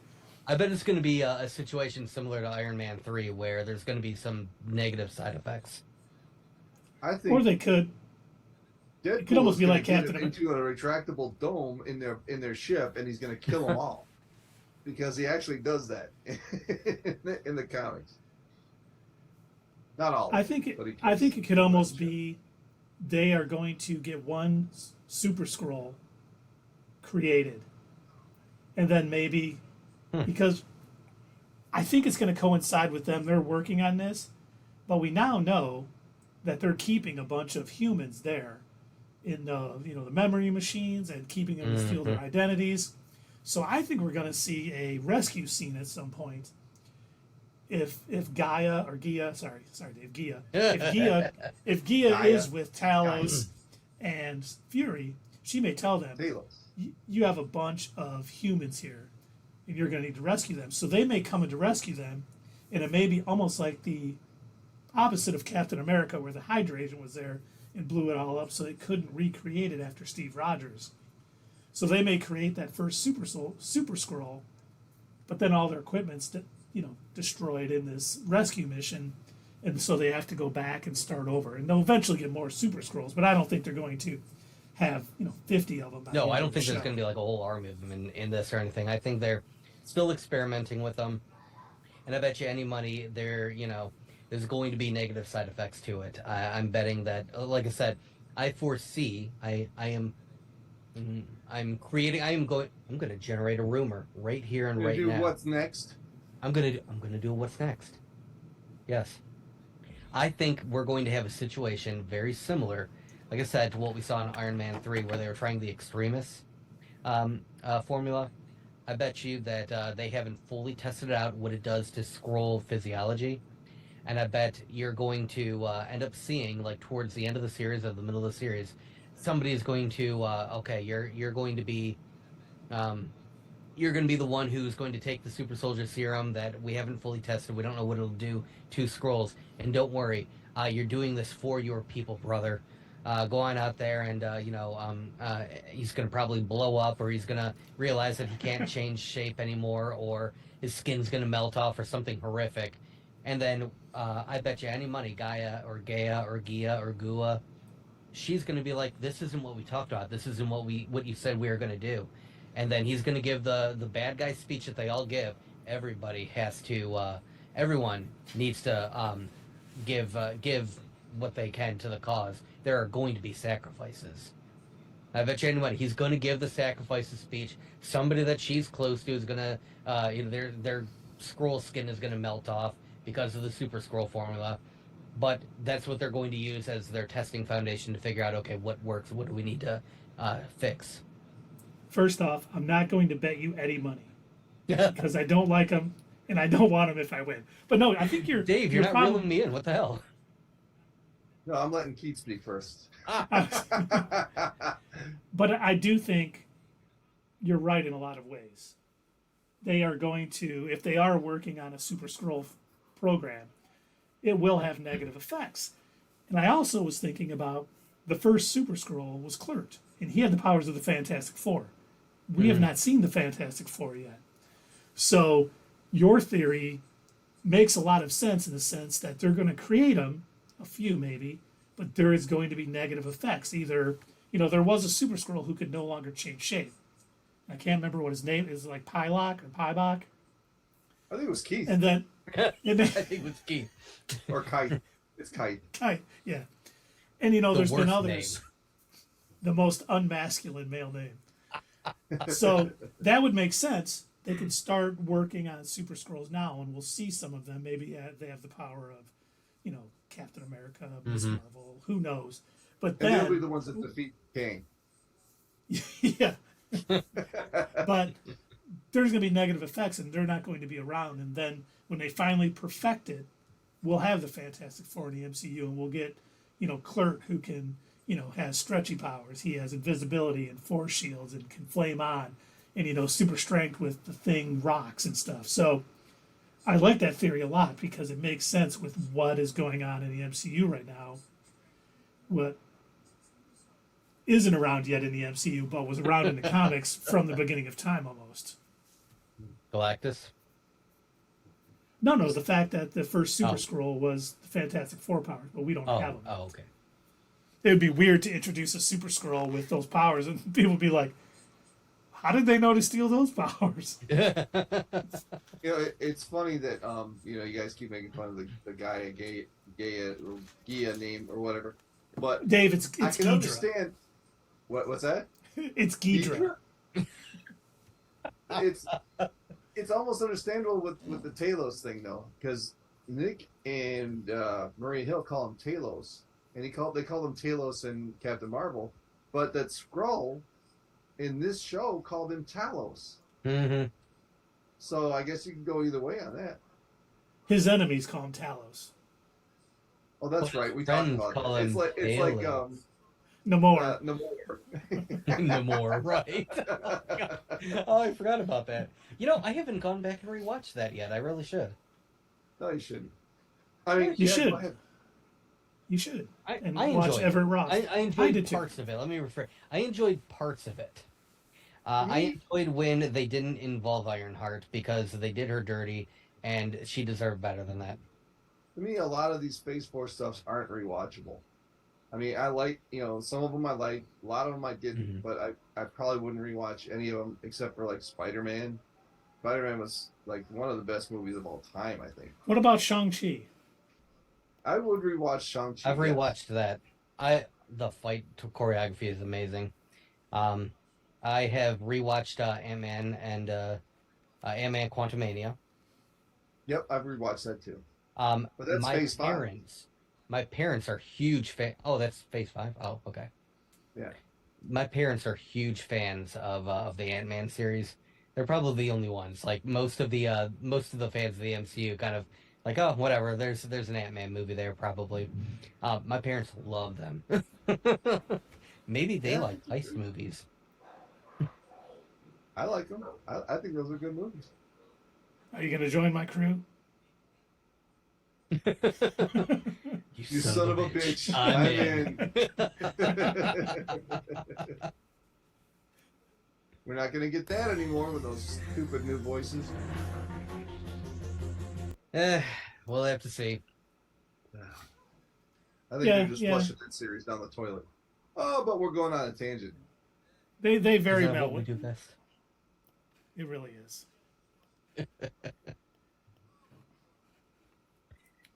I bet it's going to be a situation similar to Iron Man 3 where there's going to be some negative side effects. I think. Or they could. Deadpool It could almost be like get Captain America. into a retractable dome in their ship, and he's going to kill them all because he actually does that in the comics. Not all. I think it could almost be they are going to get one Super Skrull created, and then maybe because I think it's going to coincide with them. They're working on this, but we now know that they're keeping a bunch of humans there in the memory machines and keeping them to steal their identities. So I think we're going to see a rescue scene at some point. If Gaia or Gia, sorry Dave, Gia, if Gia is with Talos and Fury, she may tell them, you have a bunch of humans here, and you're going to need to rescue them. So they may come in to rescue them, and it may be almost like the opposite of Captain America, where the Hydra agent was there and blew it all up, so they couldn't recreate it after Steve Rogers. So they may create that first Super Skrull, but then all their equipment's destroyed in this rescue mission, and so they have to go back and start over. And they'll eventually get more Super Skrulls, but I don't think they're going to have 50 of them. No, I don't think there's going to be like a whole army of them in this or anything. I think they're still experimenting with them, and I bet you any money there's going to be negative side effects to it. I'm betting that, like I said, I foresee. I'm going to generate a rumor right here and right now. What's next? I'm gonna do what's next. Yes, I think we're going to have a situation very similar, like I said, to what we saw in Iron Man 3, where they were trying the extremists formula. I bet you that they haven't fully tested out what it does to Skrull physiology. And I bet you're going to end up seeing, like towards the end of the series or the middle of the series, somebody is going to you're going to be the one who's going to take the Super Soldier Serum that we haven't fully tested. We don't know what it'll do to Skrulls. And don't worry, you're doing this for your people, brother. Go on out there and he's going to probably blow up, or he's going to realize that he can't change shape anymore, or his skin's going to melt off, or something horrific. And then I bet you any money, Gaia or Gia or Gua, she's going to be like, this isn't what we talked about. This isn't what you said we were going to do. And then he's going to give the bad guy speech that they all give. Everybody has to, everyone needs to give what they can to the cause. There are going to be sacrifices. I bet you anybody, he's going to give the sacrifices speech. Somebody that she's close to is going to, their Skrull skin is going to melt off because of the Super Skrull formula. But that's what they're going to use as their testing foundation to figure out, okay, what works, what do we need to fix. First off, I'm not going to bet you any money because I don't like him and I don't want him if I win. But no, I think you're Dave. You're not reeling me in. What the hell? No, I'm letting Keith speak first. But I do think you're right in a lot of ways. They are going to, if they are working on a Super Skrull program, it will have negative effects. And I also was thinking about the first Super Skrull was Clert, and he had the powers of the Fantastic Four. we have not seen the Fantastic Four yet. So your theory makes a lot of sense in the sense that they're going to create them, a few maybe, but there is going to be negative effects. Either, there was a Super Skrull who could no longer change shape. I can't remember what his name is, like Pylock or Pybok. I think it was Keith. And then, I think it was Keith. Or Kite. It's Kite. Kite, yeah. And there's been worst others. name. The most unmasculine male name. So that would make sense. They could start working on Super Skrulls now, and we'll see some of them. Maybe they have the power of, Captain America, Miss Marvel. Who knows? But And then they'll be the ones that defeat Kang. yeah. But there's going to be negative effects, and they're not going to be around. And then when they finally perfect it, we'll have the Fantastic Four in the MCU, and we'll get, Clerk, who can, has stretchy powers. He has invisibility and force shields and can flame on, and super strength with the Thing rocks and stuff. So I like that theory a lot because it makes sense with what is going on in the MCU right now. What isn't around yet in the MCU, but was around in the comics from the beginning of time almost. Galactus? No, the fact that the first Super Skrull was the Fantastic Four powers, but we don't have them. Oh, okay. It would be weird to introduce a Super Skrull with those powers, and people would be like, how did they know to steal those powers? It's funny that you guys keep making fun of the guy Gia name or whatever. But Dave, it's I can Ghidra. understand what's that? It's Ghidra. It's almost understandable with the Talos thing though, because Nick and Maria Hill call him Talos, and they call him Talos in Captain Marvel, but that Skrull in this show called him Talos. Mm-hmm. So I guess you can go either way on that. His enemies call him Talos. Oh, that's Well, right. We his talked friends about call that. him It's like Talos. Namor. Namor. No more, right? Oh, I forgot about that. I haven't gone back and rewatched that yet. I really should. No, you shouldn't. I mean, You yeah, should. go ahead. You should. And I watch enjoyed Everett Ross. I enjoyed did too. parts of it. Let me rephrase. I enjoyed parts of it. I enjoyed when they didn't involve Ironheart because they did her dirty, and she deserved better than that. To me, a lot of these Space Force stuffs aren't rewatchable. I mean, I like, some of them I like, a lot of them I didn't, but I probably wouldn't rewatch any of them except for like Spider-Man. Spider-Man was like one of the best movies of all time, I think. What about Shang-Chi? I would rewatch Shang-Chi. I've rewatched that. The fight choreography is amazing. I have rewatched Ant-Man and Ant-Man Quantumania. Yep, I've rewatched that too. But that's Phase 5. My parents are huge fan. Oh, that's Phase 5. Oh, okay. Yeah. My parents are huge fans of the Ant-Man series. They're probably the only ones. Like most of the fans of the MCU kind of like, oh, whatever. There's an Ant-Man movie there probably. My parents love them. Maybe they like heist movies. I like them. I think those are good movies. Are you going to join my crew? You son of a bitch. I'm in. We're not going to get that anymore with those stupid new voices. We'll have to see. I think you're just flushing that series down the toilet. Oh, but we're going on a tangent. They very Is that well what we do best? It really is.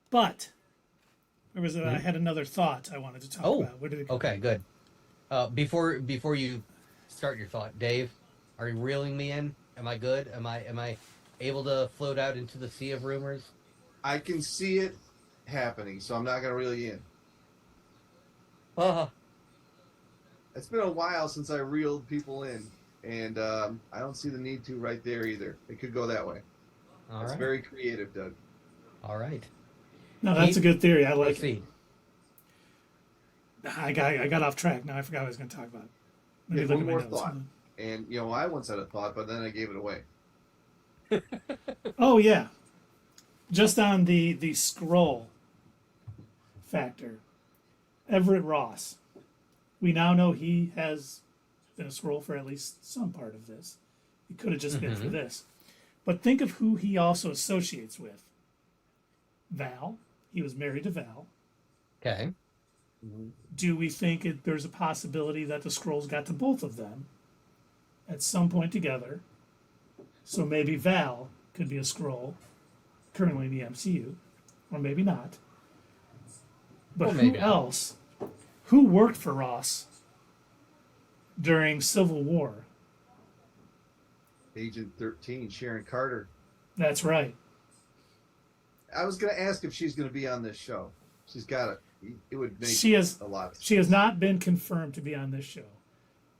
But I had another thought I wanted to talk about. Where did it go? Okay, good. Before you start your thought, Dave, are you reeling me in? Am I good? Am I able to float out into the sea of rumors? I can see it happening, so I'm not going to reel you in. It's been a while since I reeled people in, and I don't see the need to right there either. It could go that way. It's very creative, Doug. All right. No, that's a good theory. I like it. I got off track. Now I forgot what I was going to talk about. Let me look at my notes. Thought. And, I once had a thought, but then I gave it away. Oh, yeah. Just on the Skrull factor. Everett Ross. We now know he has been a Skrull for at least some part of this. It could have just been for this. But think of who he also associates with. Val. He was married to Val. Okay. Do we think there's a possibility that the Skrulls got to both of them at some point together? So maybe Val could be a Skrull currently in the MCU, or maybe not. But Or maybe who not. else? Who worked for Ross during Civil War? Agent 13, Sharon Carter. That's right. I was going to ask if she's going to be on this show. She's got it. It would make She has a lot of sense. She has not been confirmed to be on this show,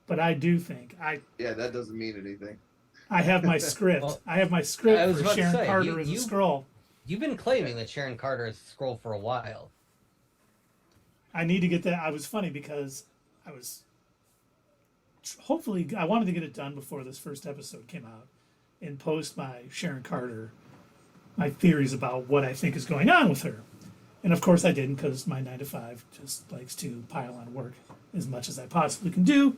but I do think Yeah, that doesn't mean anything. I have my script. Well, I have my I script was for about to Sharon say, Carter as a Skrull. You've been claiming that Sharon Carter is a Skrull for a while. I need to get that. I was funny because hopefully I wanted to get it done before this first episode came out and post my Sharon Carter, my theories about what I think is going on with her. And of course I didn't, because my 9 to 5 just likes to pile on work as much as I possibly can do.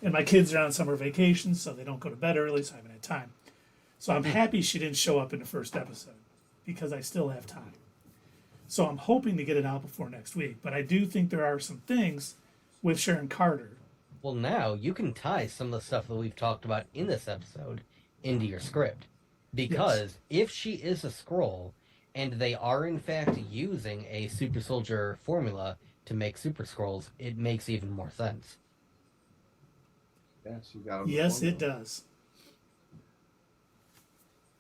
And my kids are on summer vacation, so they don't go to bed early, so I haven't had time. So I'm happy she didn't show up in the first episode, because I still have time. So I'm hoping to get it out before next week. But I do think there are some things with Sharon Carter. Well, now you can tie some of the stuff that we've talked about in this episode into your script. Because if she is a Skrull, and they are in fact using a super soldier formula to make super Skrulls, it makes even more sense. Yeah, she got him. Yes, it does.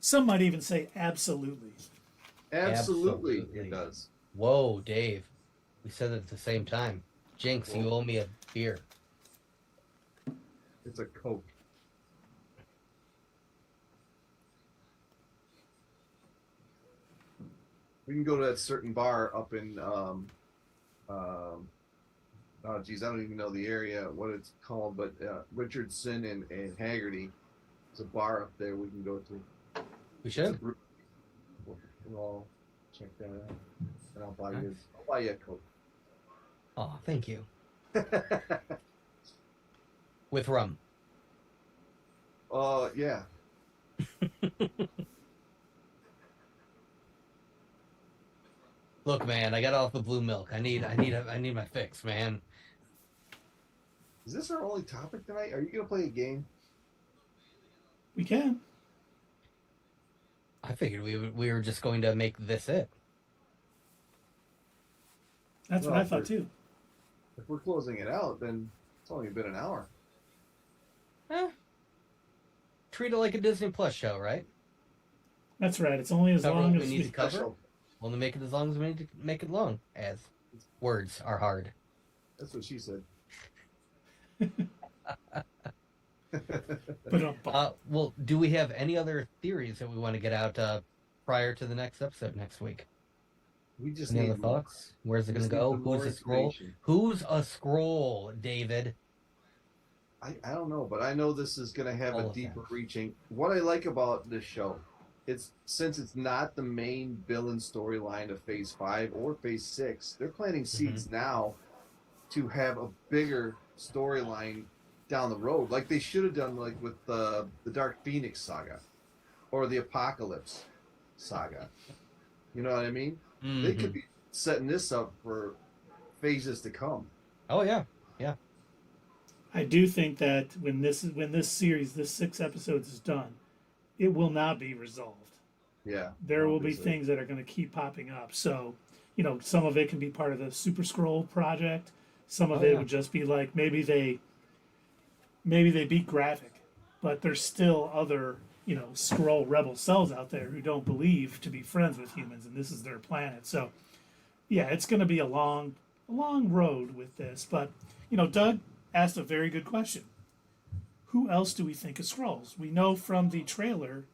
Some might even say absolutely. Absolutely, Absolutely. it does. Whoa, Dave. We said it at the same time. Jinx, you owe me a beer. It's a Coke. We can go to that certain bar up in, oh geez, I don't even know the area, what it's called, but Richardson and Haggerty. There's a bar up there we can go to. We should. We'll all check that out. And I'll buy you a Coke. Oh, thank you. With rum. Yeah. Look, man, I got off the blue milk. I need my fix, man. Is this our only topic tonight? Are you gonna play a game? We can. I figured we were just going to make this it. That's what Well, I thought too. If we're closing it out, then it's only been an hour. Treat it like a Disney Plus show, right? That's right. It's only as Cover long what as we need to cover. Special. We'll make it as long as we need to make it long. As words are hard. That's what she said. Well, do we have any other theories that we want to get out prior to the next episode next week? We just Any need other thoughts? Where's it going to go? Who's a Skrull? Who's a Skrull, David? I don't know, but I know this is going to have All a of deeper them. reaching. What I like about this show, since it's not the main villain storyline of Phase 5 or Phase 6, they're planting seeds now to have a bigger storyline down the road, like they should have done, like with the Dark Phoenix saga or the Apocalypse saga. You know what I mean? They could be setting this up for phases to come. Oh yeah. I do think that when this series, this 6 episodes is done, it will not be resolved. Yeah. There will be obviously. things that are going to keep popping up. So, some of it can be part of the Super Skrull project. Some of it would just be like maybe they beat Graphic, but there's still other Skrull rebel cells out there who don't believe to be friends with humans, and this is their planet. So, yeah, it's going to be a long road with this. But Doug asked a very good question. Who else do we think is Skrulls? We know from the trailer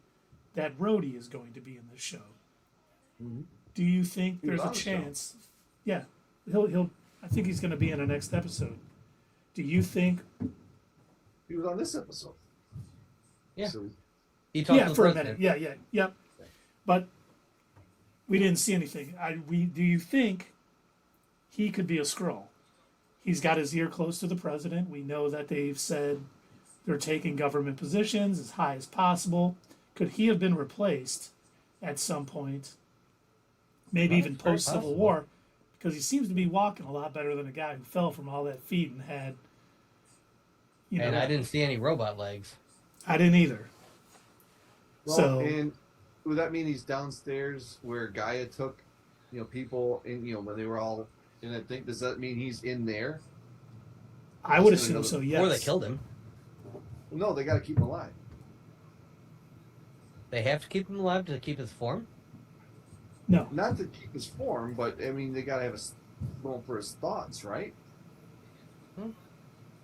that Rhodey is going to be in this show. Mhm. Do you think He was there's a on the show. chance? Yeah, he'll. I think he's going to be in the next episode. Do you think? He was on this episode. Yeah. So, He talked to Yeah, the for a president. minute. Yep. But we didn't see anything. Do you think he could be a Skrull? he's got his ear close to the president. We know that they've said they're taking government positions as high as possible. Could he have been replaced at some point? Maybe even That's very post Civil possible. War, because he seems to be walking a lot better than a guy who fell from all that feet and had, And I didn't see any robot legs. I didn't either. Well, So and would that mean he's downstairs where Gaia took, people in, when they were all in? I think, does that mean he's in there? I would That's assume another- so. Yes. Or they killed him. No, they got to keep him alive. They have to keep him alive to keep his form? No. Not to keep his form, but I mean, they got to have room for his thoughts, right? Hmm.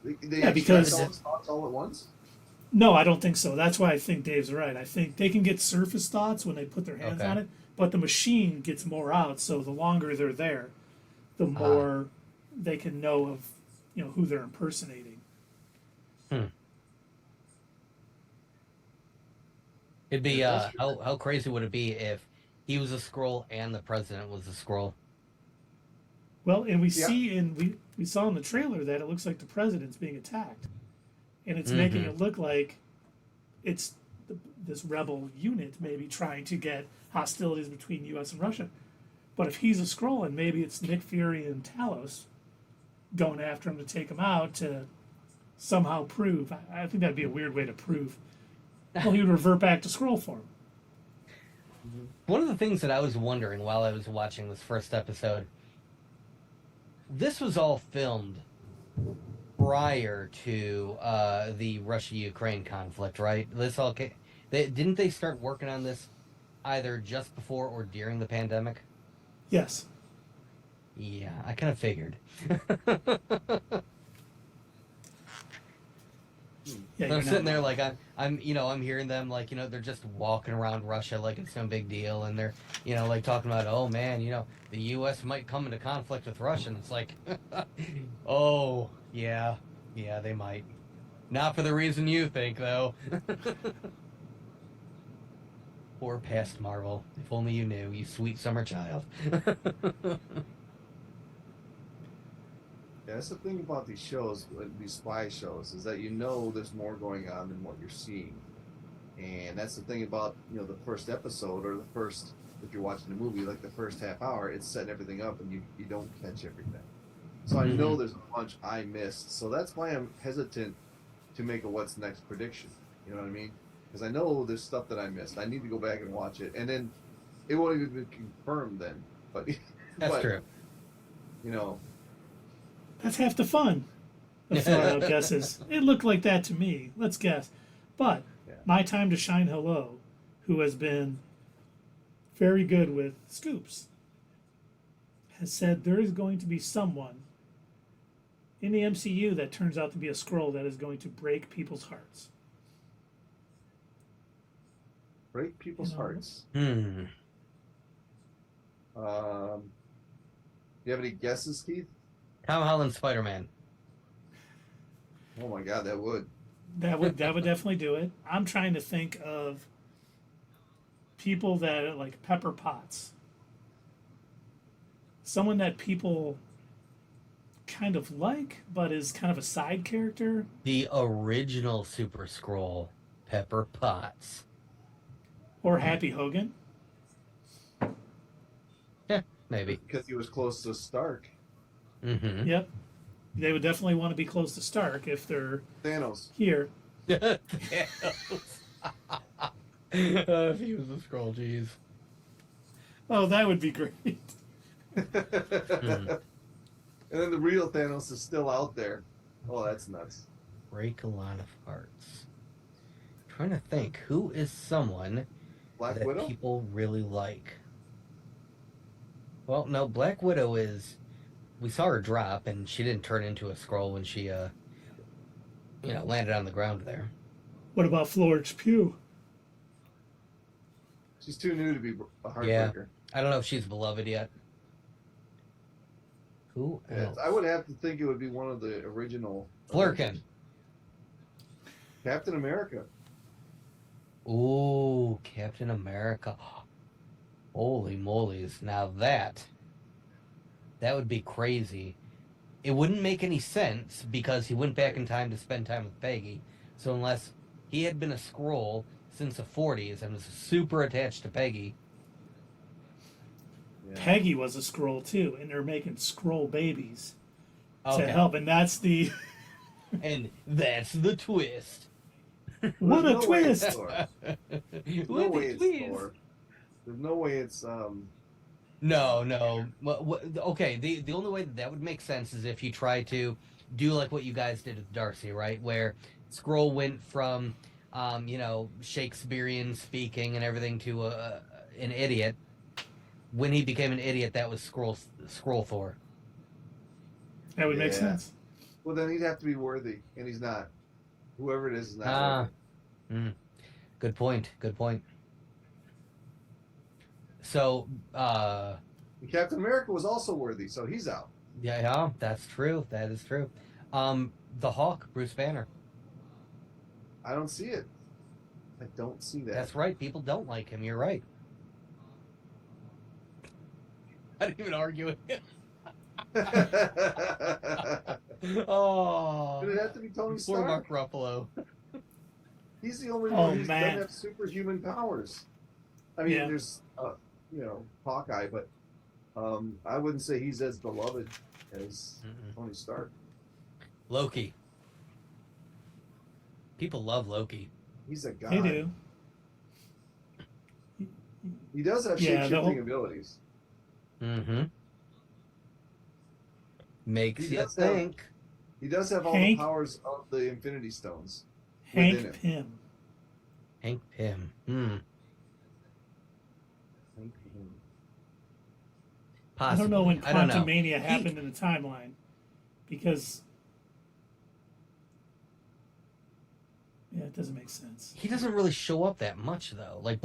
They Yeah, extract because- all his thoughts all at once. No, I don't think so. That's why I think Dave's right. I think they can get surface thoughts when they put their hands Okay. on it, but the machine gets more out. So the longer they're there, the more they can know of, who they're impersonating. It'd be, Yeah, that's how crazy would it be if he was a Skrull and the president was a Skrull? Well, and we Yeah. see we saw in the trailer that it looks like the president's being attacked, and it's making it look like it's this rebel unit maybe trying to get hostilities between U.S. and Russia. But if he's a Skrull and maybe it's Nick Fury and Talos going after him to take him out to somehow prove, I think that'd be a weird way to prove. Well, he would revert back to Skrull form. One of the things that I was wondering while I was watching this first episode, this was all filmed prior to the Russia-Ukraine conflict, right? Didn't they start working on this either just before or during the pandemic? Yes. Yeah, I kind of figured. Yeah, I'm you're sitting not there wrong. like I'm hearing them like they're just walking around Russia like it's no big deal, and they're like talking about, oh man, the U.S. might come into conflict with Russia, and it's like, oh yeah, they might, not for the reason you think though. Poor past Marvel. If only you knew, you sweet summer child. Yeah, that's the thing about these shows, these spy shows, is that there's more going on than what you're seeing. And that's the thing about, the first episode or the first, if you're watching the movie, like the first half hour, it's setting everything up and you don't catch everything. So I know there's a bunch I missed. So that's why I'm hesitant to make a what's next prediction. You know what I mean? Because I know there's stuff that I missed. I need to go back and watch it. And then it won't even be confirmed then. But That's true. That's half the fun of throwing out guesses. It looked like that to me. Let's guess. But My Time to Shine Hello, who has been very good with scoops, has said there is going to be someone in the MCU that turns out to be a Skrull that is going to break people's hearts. break people's hearts. Hmm. Do you have any guesses, Keith? Tom Holland Spider-Man. Oh my God, that would. That would definitely do it. I'm trying to think of people that are like Pepper Potts. Someone that people kind of like, but is kind of a side character. The original Super Skrull, Pepper Potts. Or Happy Hogan. Yeah, maybe. Because he was close to Stark. Mm-hmm. Yep. They would definitely want to be close to Stark if they're Thanos. here. If he was a Skrull, jeez. Oh, that would be great. And then the real Thanos is still out there. Oh, that's nuts. Break a lot of hearts. Trying to think, who is someone Black that Widow? people really like? Well, no, Black Widow is. We saw her drop, and she didn't turn into a Skrull when she, landed on the ground there. What about Florence Pugh? She's too new to be a heartbreaker. Yeah. I don't know if she's beloved yet. Who Yeah, else? I would have to think it would be one of the original. Flurkin. Captain America. Ooh, Captain America. Holy molies. Now that would be crazy it wouldn't make any sense because he went back in time to spend time with Peggy. So unless he had been a Skrull since the 40s and was super attached to Peggy. Yeah. Peggy was a Skrull too, and they're making Skrull babies Okay. to help, and that's the And that's the twist. what a There's no way it's twist! Thor. There's What no a way it's twist. Thor. There's no way it's No. Okay, the only way that would make sense is if you try to do like what you guys did with Darcy, right? Where Skrull went from, Shakespearean speaking and everything to an idiot. When he became an idiot, that was Skrull Thor. That would make Yeah. sense. well, then he'd have to be worthy, and he's not. Whoever it is not. Worthy. Good point. So, And Captain America was also worthy, so he's out. yeah, that's true. That is true. The Hawk, Bruce Banner. I don't see it. I don't see that. That's right. People don't like him. You're right. I didn't even argue it. Oh, Did it have to be Tony poor Stark? Mark Ruffalo. He's the only Oh, one who man. doesn't have superhuman powers. I mean, Yeah. there's, Hawkeye, but I wouldn't say he's as beloved as Tony Stark. Loki. People love Loki. He's a guy. They do. He does have Yeah, shape-shifting abilities. Mm-hmm. Makes He you does have- think. He does have all Hank? the powers of the Infinity Stones. Hank Within Pym. Hank Pym. I don't know when Possibly. I don't know. Quantumania happened in the timeline, because it doesn't make sense. He doesn't really show up that much, though. Like,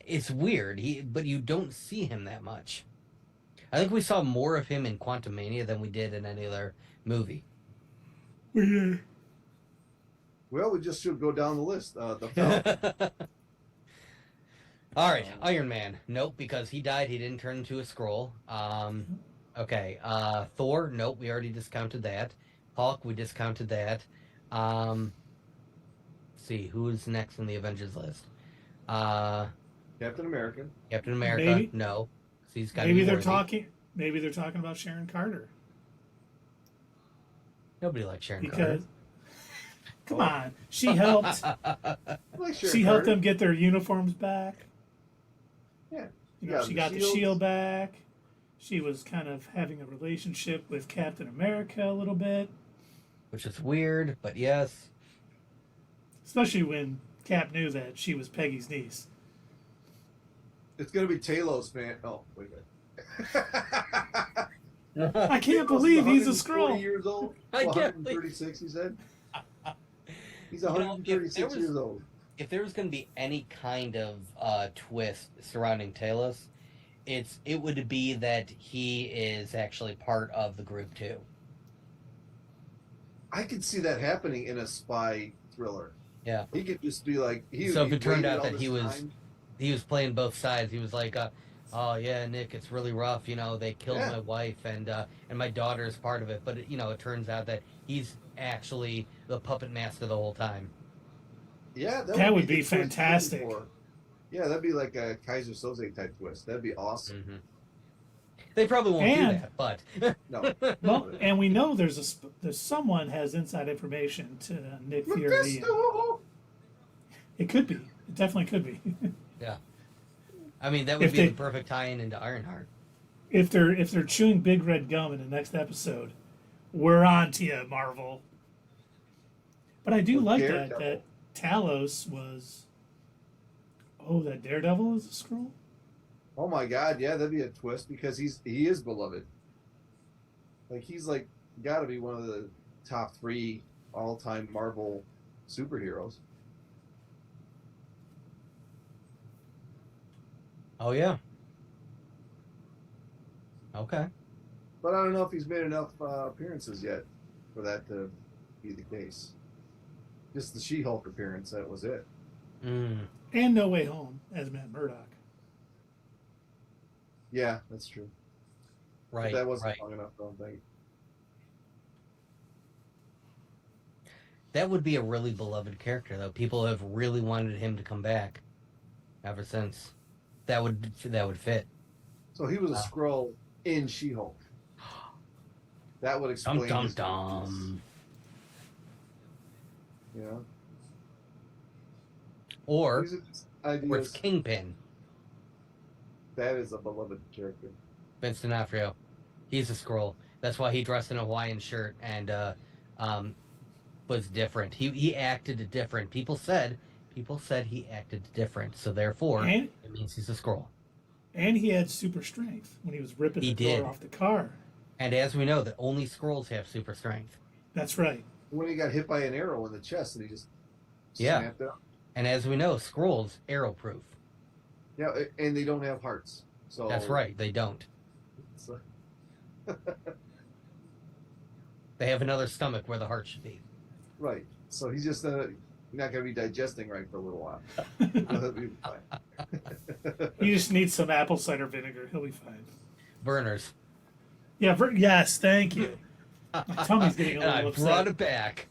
it's weird. But you don't see him that much. I think we saw more of him in Quantumania than we did in any other movie. Yeah. Well, we just should go down the list. The Falcon. All right, Iron Man. Nope, because he died. He didn't turn into a Skrull. Okay. Thor. Nope, we already discounted that. Hulk. We discounted that. Let's see, who's next on the Avengers list? Captain America. Captain America. Maybe- No, 'cause he's got. Maybe they're talking. Maybe they're talking about Sharon Carter, Nobody likes Sharon because come on, she helped. I like Sharon She helped Carter. them get their uniforms back. Yeah. She got the shield back. She was kind of having a relationship with Captain America a little bit, which is weird, but yes. especially when Cap knew that she was Peggy's niece. It's gonna be Talos, man. Oh, wait a minute. I can't Talos believe he's a is 140 Skrull. years old. I Well, can't believe- 136, he said. He's You know, if 136 there was- years old. If there was going to be any kind of twist surrounding Talos, it would be that he is actually part of the group too. I could see that happening in a spy thriller. Yeah. He could just be like, So if it turned waited out all that this he was- time. He was playing both sides. He was like, "Oh yeah, Nick, it's really rough. They killed Yeah. my wife, and my daughter is part of it." But it turns out that he's actually the puppet master the whole time. Yeah, That would the be twist you're looking fantastic. for. Yeah, that'd be like a Kaiser Soze type twist. That'd be awesome. Mm-hmm. They probably won't And- do that, but No. Well, and we know there's someone has inside information to Nick Fury. And Mephisto! it could be. It definitely could be. I mean that would If be they- the perfect tie-in into Ironheart. if they're chewing big red gum in the next episode, we're on to you, Marvel. But I do Or like Daredevil. that Talos was. Oh, that Daredevil is a Skrull? Oh my God, yeah, that'd be a twist because he is beloved. Like he's like got to be one of the top 3 all-time Marvel superheroes. Oh yeah. Okay. But I don't know if he's made enough appearances yet for that to be the case. Just the She-Hulk appearance, that was it. Mm. And No Way Home as Matt Murdock. Yeah, that's true. Right. But that wasn't Right. long enough, I don't think. That would be a really beloved character, though. People have really wanted him to come back ever since. That would fit. So he was a Skrull in She-Hulk. That would explain Dum his dum weakness. dum. Yeah. Or These are just ideas. it's Kingpin, That is a beloved character. Vince D'Onofrio. He's a Skrull. That's why he dressed in a Hawaiian shirt and was different. He acted different. People said he acted different. So therefore, And it means he's a Skrull. and he had super strength when he was ripping the door off the car. And as we know, that only Skrulls have super strength. That's right. When he got hit by an arrow in the chest and he just Yeah. snapped out. And as we know, Skrulls arrow-proof. Yeah, and they don't have hearts. So That's right. They don't. So, They have another stomach where the heart should be. right. So he's just not going to be digesting right for a little while. He'll be fine. You just need some apple cider vinegar. He'll be fine. Burners. Yeah. Yes. Thank you. My tummy's getting a And I little upset. brought it back.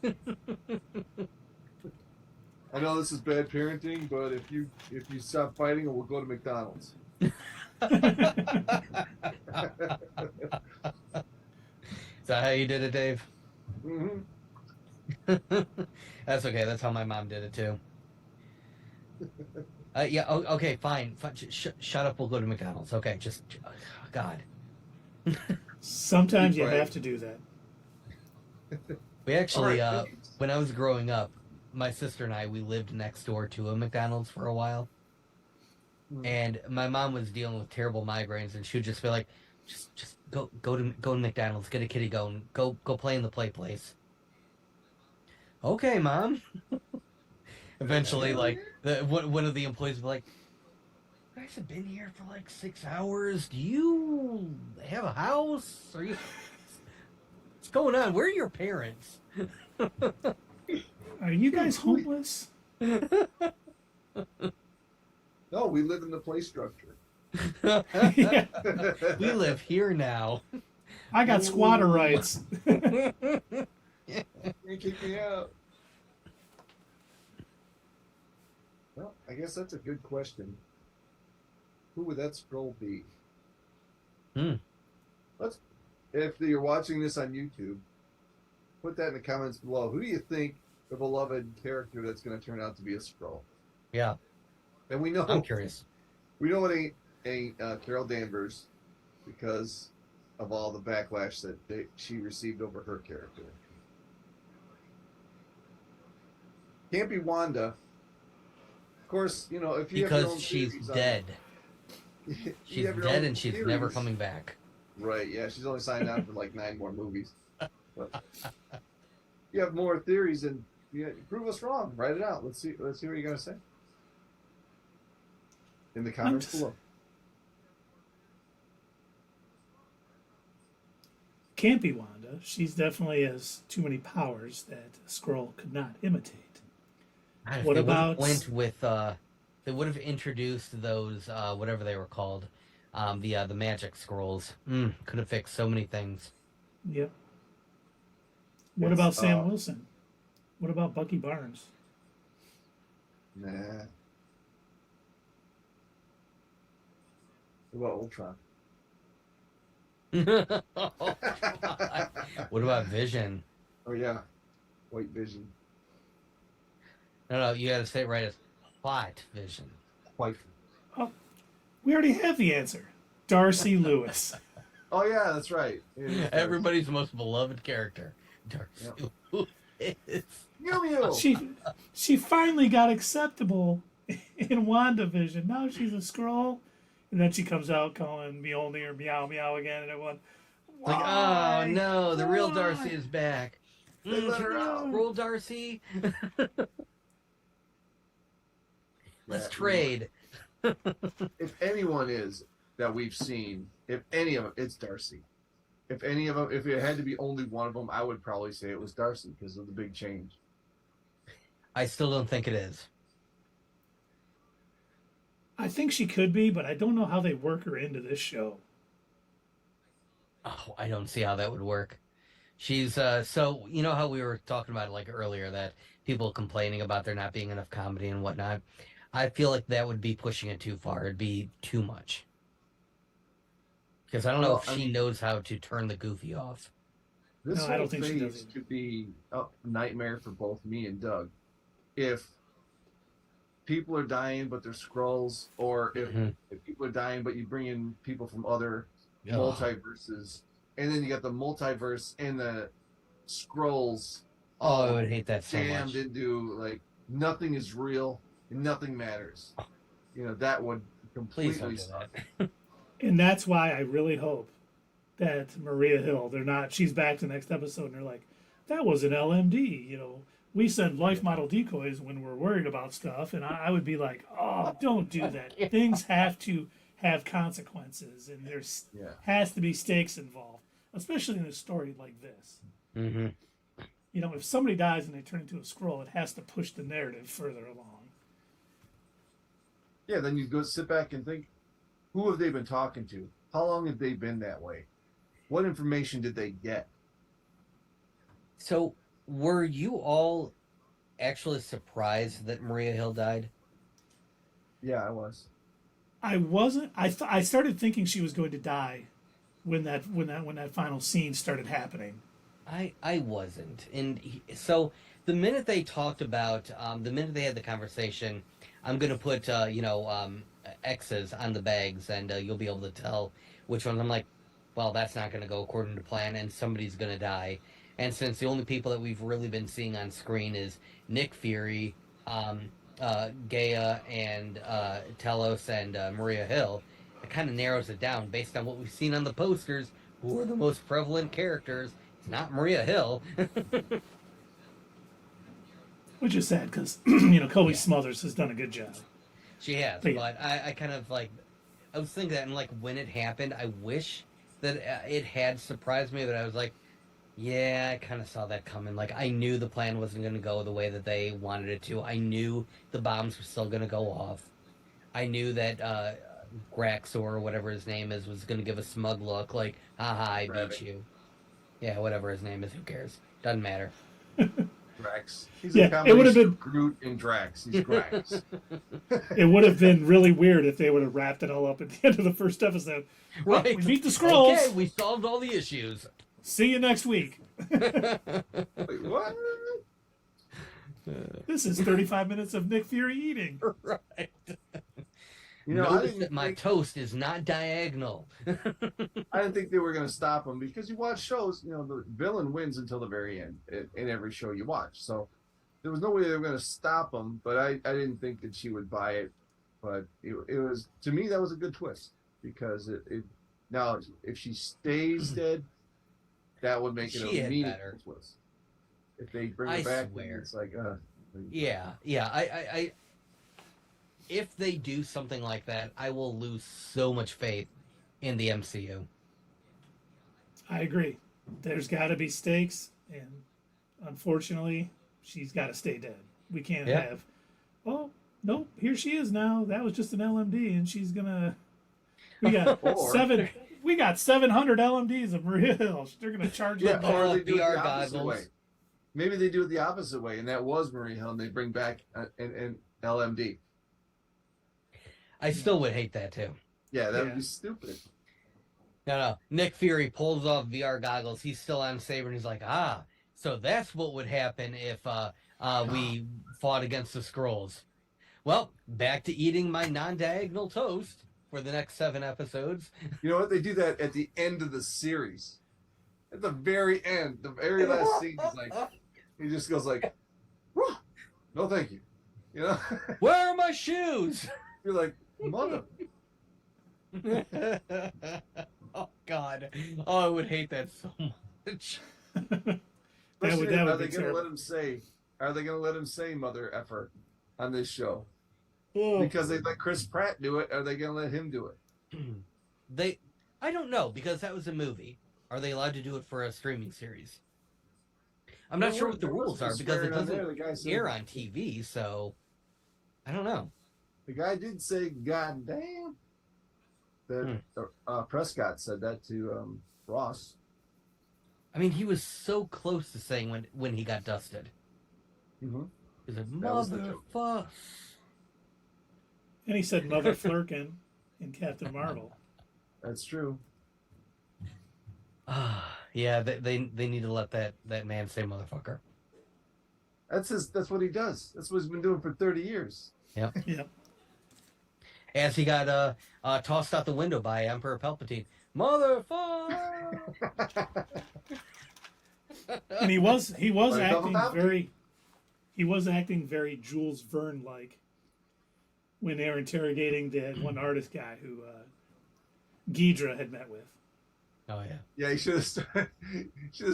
I know this is bad parenting, but if you stop fighting, we'll go to McDonald's. Is that how you did it, Dave? Mm-hmm. That's okay. That's how my mom did it too. Yeah. Okay. Fine. Shut up. We'll go to McDonald's. Okay. Just. God. Sometimes you Right. have to do that. We actually, All right. when I was growing up, my sister and I, we lived next door to a McDonald's for a while. And my mom was dealing with terrible migraines, and she would just be like, "Just go to McDonald's, get a kitty going, go play in the play place." Okay, Mom. Eventually, like one of the employees would be like, "You guys have been here for like 6 hours. Do you have a house? Are you? What's going on? Where are your parents?" Are you guys homeless? No, we live in the play structure. Yeah. We live here now. I got squatter rights. You kick me out. Well, I guess that's a good question. Who would that Skrull be? If you're watching this on YouTube, put that in the comments below. Who do you think the beloved character that's going to turn out to be a Skrull? Yeah, And we know I'm curious. we know it ain't Carol Danvers because of all the backlash that she received over her character. Can't be Wanda. Of course, you know, if you have your own Because she's theories on- dead. you She's have your dead own and she's theories. never coming back. Right, yeah, she's only signed on for like 9 more movies. But you have more theories and prove us wrong. Write it out. Let's see what you gotta say. In the comments below. Can't be Wanda. She's definitely has too many powers that a Skrull could not imitate. God, if What they would've about- went with they would have introduced those whatever they were called, the magic scrolls. Could have fixed so many things. Yep. What It's, about Sam Wilson? What about Bucky Barnes? Nah. What about Ultron? What about Vision? Oh yeah, White Vision. No, you got to say it right as White Vision. White. We already have the answer. Darcy Lewis. Oh yeah, that's right. It is Darcy. Everybody's most beloved character, Darcy Lewis. Mew Mew. She finally got acceptable in WandaVision. Now she's a Skrull. And then she comes out calling Mjolnir meow meow again, and everyone. It's like, oh no, the real Darcy is back. They let Can her we out. roll Darcy? Let's Yeah, trade. If anyone is that we've seen, if any of them, it's Darcy. If any of them, if it had to be only one of them, I would probably say it was Darcy because of the big change. I still don't think it is. I think she could be, but I don't know how they work her into this show. Oh, I don't see how that would work. She's so you know how we were talking about it like earlier that people complaining about there not being enough comedy and whatnot. I feel like that would be pushing it too far. It'd be too much. Because I don't know Well, if I she mean, knows how to turn the goofy off. this No, I whole don't think she does phase either. could be a nightmare for both me and Doug. If people are dying but they're scrolls, or Hmm. if people are dying but you bring in people from other Oh, multiverses, and then you got the multiverse and the scrolls oh, I all would hate that so jammed much. into like nothing is real and nothing matters. That would Please don't completely do suck. that. And that's why I really hope that Maria Hill, they're not, she's back to the next episode and they're like, that was an LMD, we send life model decoys when we're worried about stuff. And I would be like, oh, don't do that. Yeah. Things have to have consequences and there's Yeah. has to be stakes involved, especially in a story like this. Hmm. If somebody dies and they turn into a scroll, it has to push the narrative further along. Yeah, then you go sit back and think, who have they been talking to? How long have they been that way? What information did they get? So, were you all actually surprised that Maria Hill died? Yeah, I was. I wasn't. I started thinking she was going to die when that final scene started happening. I wasn't, and so the minute they talked about, the minute they had the conversation, I'm gonna put X's on the bags, and you'll be able to tell which ones. I'm like, well, that's not gonna go according to plan, and somebody's gonna die. And since the only people that we've really been seeing on screen is Nick Fury, Gaia, and Talos, and Maria Hill, it kind of narrows it down based on what we've seen on the posters. Who are the most prevalent characters? It's not Maria Hill. Which is sad because Kobe Yeah, Smothers has done a good job. she has, But yeah, but I kind of like, I was thinking that, and like when it happened, I wish that it had surprised me, but I was like, yeah, I kind of saw that coming. Like, I knew the plan wasn't going to go the way that they wanted it to. I knew the bombs were still going to go off. I knew that Graxor, or whatever his name is, was going to give a smug look, like, haha, I beat Rabbit, you. Yeah, whatever his name is, who cares? Doesn't matter. Drax. He's a yeah, it would have combination been of Groot and Drax. He's Grax. it would have been really weird if they would have wrapped it all up at the end of the first episode. Well, Right? we beat the Okay, scrolls. we solved all the issues. See you next week. Wait, what? This is 35 minutes of Nick Fury eating. Right. I Notice didn't that my think toast is not diagonal. I didn't think they were going to stop him because you watch shows. The villain wins until the very end in every show you watch. So there was no way they were going to stop him. But I didn't think that she would buy it. But it was, to me, that was a good twist because it now if she stays dead, that would make it She a had meaningful better. twist. If they bring I her back, swear. it's like Yeah, yeah. I if they do something like that, I will lose so much faith in the MCU. I agree. There's got to be stakes, and unfortunately, she's got to stay dead. We can't Yeah. have, oh, nope, here she is now. That was just an LMD, and she's gonna. We got or seven. We got 700 LMDs of Maria Hill. They're gonna charge yeah, them or back. they do it VR the opposite goggles. way. Maybe they do it the opposite way, and that was Marie Hill, and they bring back an LMD. I still would hate that too. Yeah, that would Yeah. be stupid. No. Nick Fury pulls off VR goggles. He's still on Saber, and he's like, ah, so that's what would happen if we fought against the Skrulls. Well, back to eating my non-diagonal toast for the next 7 episodes. You know what? They do that at the end of the series. At the very end, the very last scene, he's like, he just goes like, "Whew, no, thank you." Where are my shoes? You're like, mother. Oh God! Oh, I would hate that so much. That Especially, would are be they going to let terrible. him say? Are they going to let him say "mother effer" on this show? Oh, Because they let Chris Pratt do it. Are they going to let him do it? I don't know because that was a movie. Are they allowed to do it for a streaming series? I'm not sure what the rules are because it doesn't The guy said, air on TV, so I don't know. The guy did say, "God damn." That Prescott said that to Ross. I mean, he was so close to saying when he got dusted. Mm-hmm. He said, That was the joke. "Motherfuck." And he said Mother Flurkin in Captain Marvel. That's true. Yeah, they need to let that man say motherfucker. That's what he does. That's what he's been doing for 30 years. Yep. Yep. As he got tossed out the window by Emperor Palpatine. Motherfucker. And he was Like, acting very Jules Verne like when they were interrogating that one artist guy who Ghidra had met with. Oh yeah. Yeah, he should have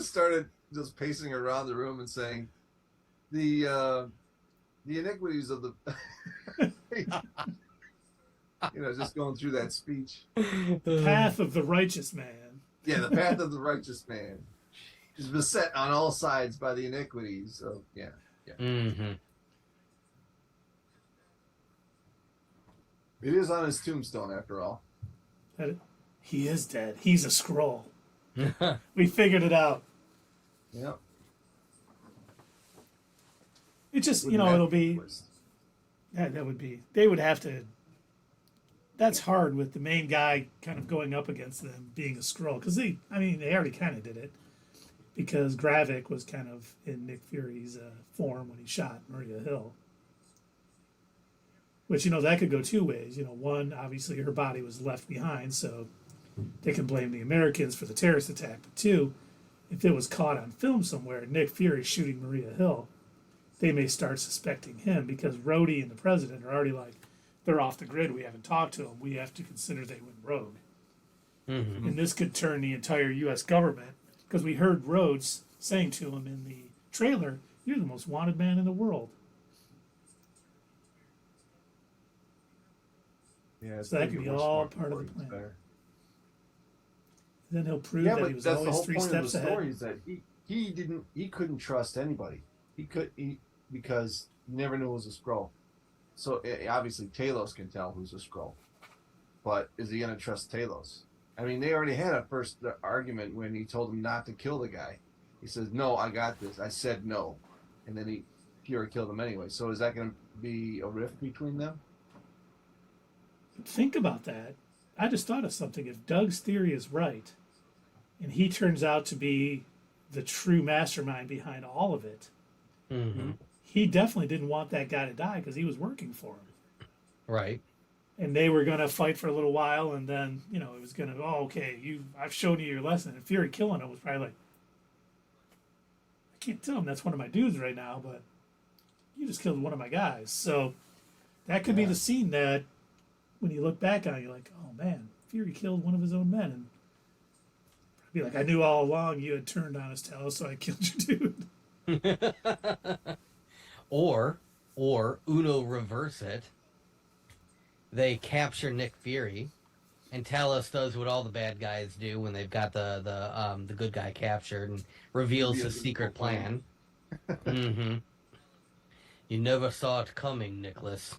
started just pacing around the room and saying the iniquities of the just going through that speech. The path of the righteous man. Yeah, the path of the righteous man is beset on all sides by the iniquities of Mm-hmm. It is on his tombstone after all. He is dead. He's a Skrull. We figured it out. Yeah. It just, it'll be... Yeah, that would be... They would have to... That's hard with the main guy kind of going up against them being a Skrull. Because they already kind of did it. Because Gravik was kind of in Nick Fury's form when he shot Maria Hill. Which, that could go two ways. One, obviously her body was left behind, so they can blame the Americans for the terrorist attack. But two, if it was caught on film somewhere, Nick Fury shooting Maria Hill, they may start suspecting him because Rhodey and the president are already like, they're off the grid. We haven't talked to them. We have to consider they went rogue. Mm-hmm. And this could turn the entire U.S. government, because we heard Rhodes saying to him in the trailer, "You're the most wanted man in the world." Yeah, So that could be all part of the plan. There. Then he'll prove Yeah, that but he was that's the always whole 3 point of the steps story ahead. is that he couldn't trust anybody. Because he never knew it was a Skrull. So obviously Talos can tell who's a Skrull, but is he going to trust Talos? I mean, they already had a first argument when he told him not to kill the guy. He says, "No, I got this. I said no," and then Fury killed him anyway. So is that going to be a rift between them? Think about that. I just thought of something. If Doug's theory is right, and he turns out to be the true mastermind behind all of it, Mm-hmm. he definitely didn't want that guy to die because he was working for him. Right. And they were going to fight for a little while, and then, it was going to, okay, I've shown you your lesson. And Fury killing him was probably like, I can't tell him that's one of my dudes right now, but you just killed one of my guys. So that could be the scene that, when you look back on it, you're like, oh man, Fury killed one of his own men. And be like, I knew all along you had turned on us, Talos, so I killed your dude. Or Uno reverse it. They capture Nick Fury, and Talos does what all the bad guys do when they've got the good guy captured and reveals his secret plan. Mm-hmm. You never saw it coming, Nicholas.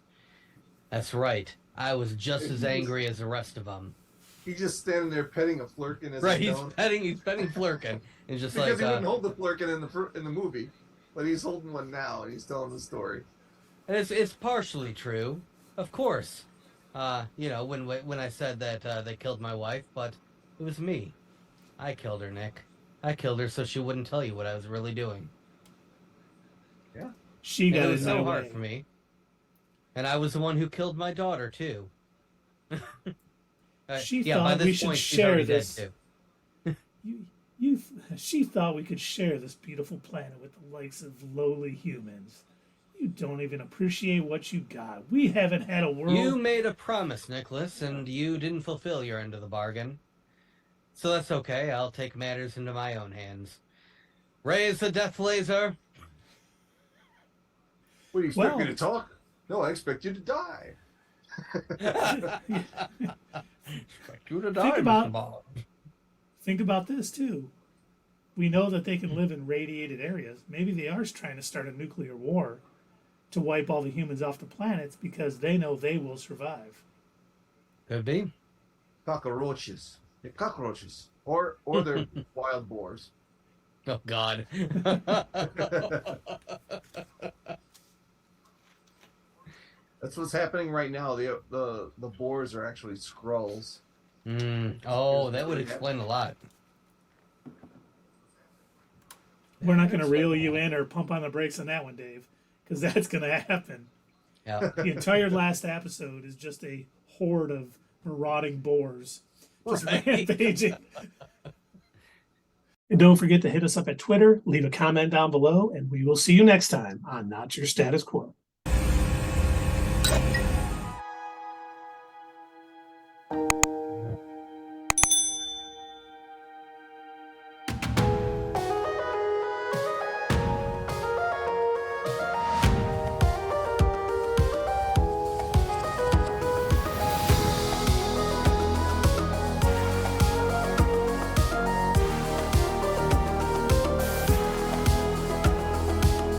That's right. I was just as angry as the rest of them. He's just standing there petting a Flurkin as Right, he's he's petting Flurkin. And just because like he wouldn't hold the Flurkin in the movie, but he's holding one now and he's telling the story. and it's partially true, of course. When I said that they killed my wife, but it was me. I killed her, Nick. I killed her so she wouldn't tell you what I was really doing. Yeah. She And got it was in so my hard way. for me. And I was the one who killed my daughter too. She by thought this we should point, she's share already dead, this. too. She thought we could share this beautiful planet with the likes of lowly humans. You don't even appreciate what you got. We haven't had a world. You made a promise, Nicholas, and you didn't fulfill your end of the bargain. So that's okay. I'll take matters into my own hands. Raise the death laser. What do you expect me Well- to talk? No, I expect you to die. Expect you to die, about- Mr. Bond. Think about this too. We know that they can live in radiated areas. Maybe they are trying to start a nuclear war to wipe all the humans off the planets because they know they will survive. Could be. Cockroaches. Yeah, cockroaches. Or they're wild boars. Oh God. That's what's happening right now. The boars are actually Skrulls. Oh, that would explain a lot. We're not going to reel you in or pump on the brakes on that one, Dave, because that's going to happen. Yeah. The entire last episode is just a horde of marauding boars just rampaging. And don't forget to hit us up at Twitter, leave a comment down below, and we will see you next time on Not Your Status Quo.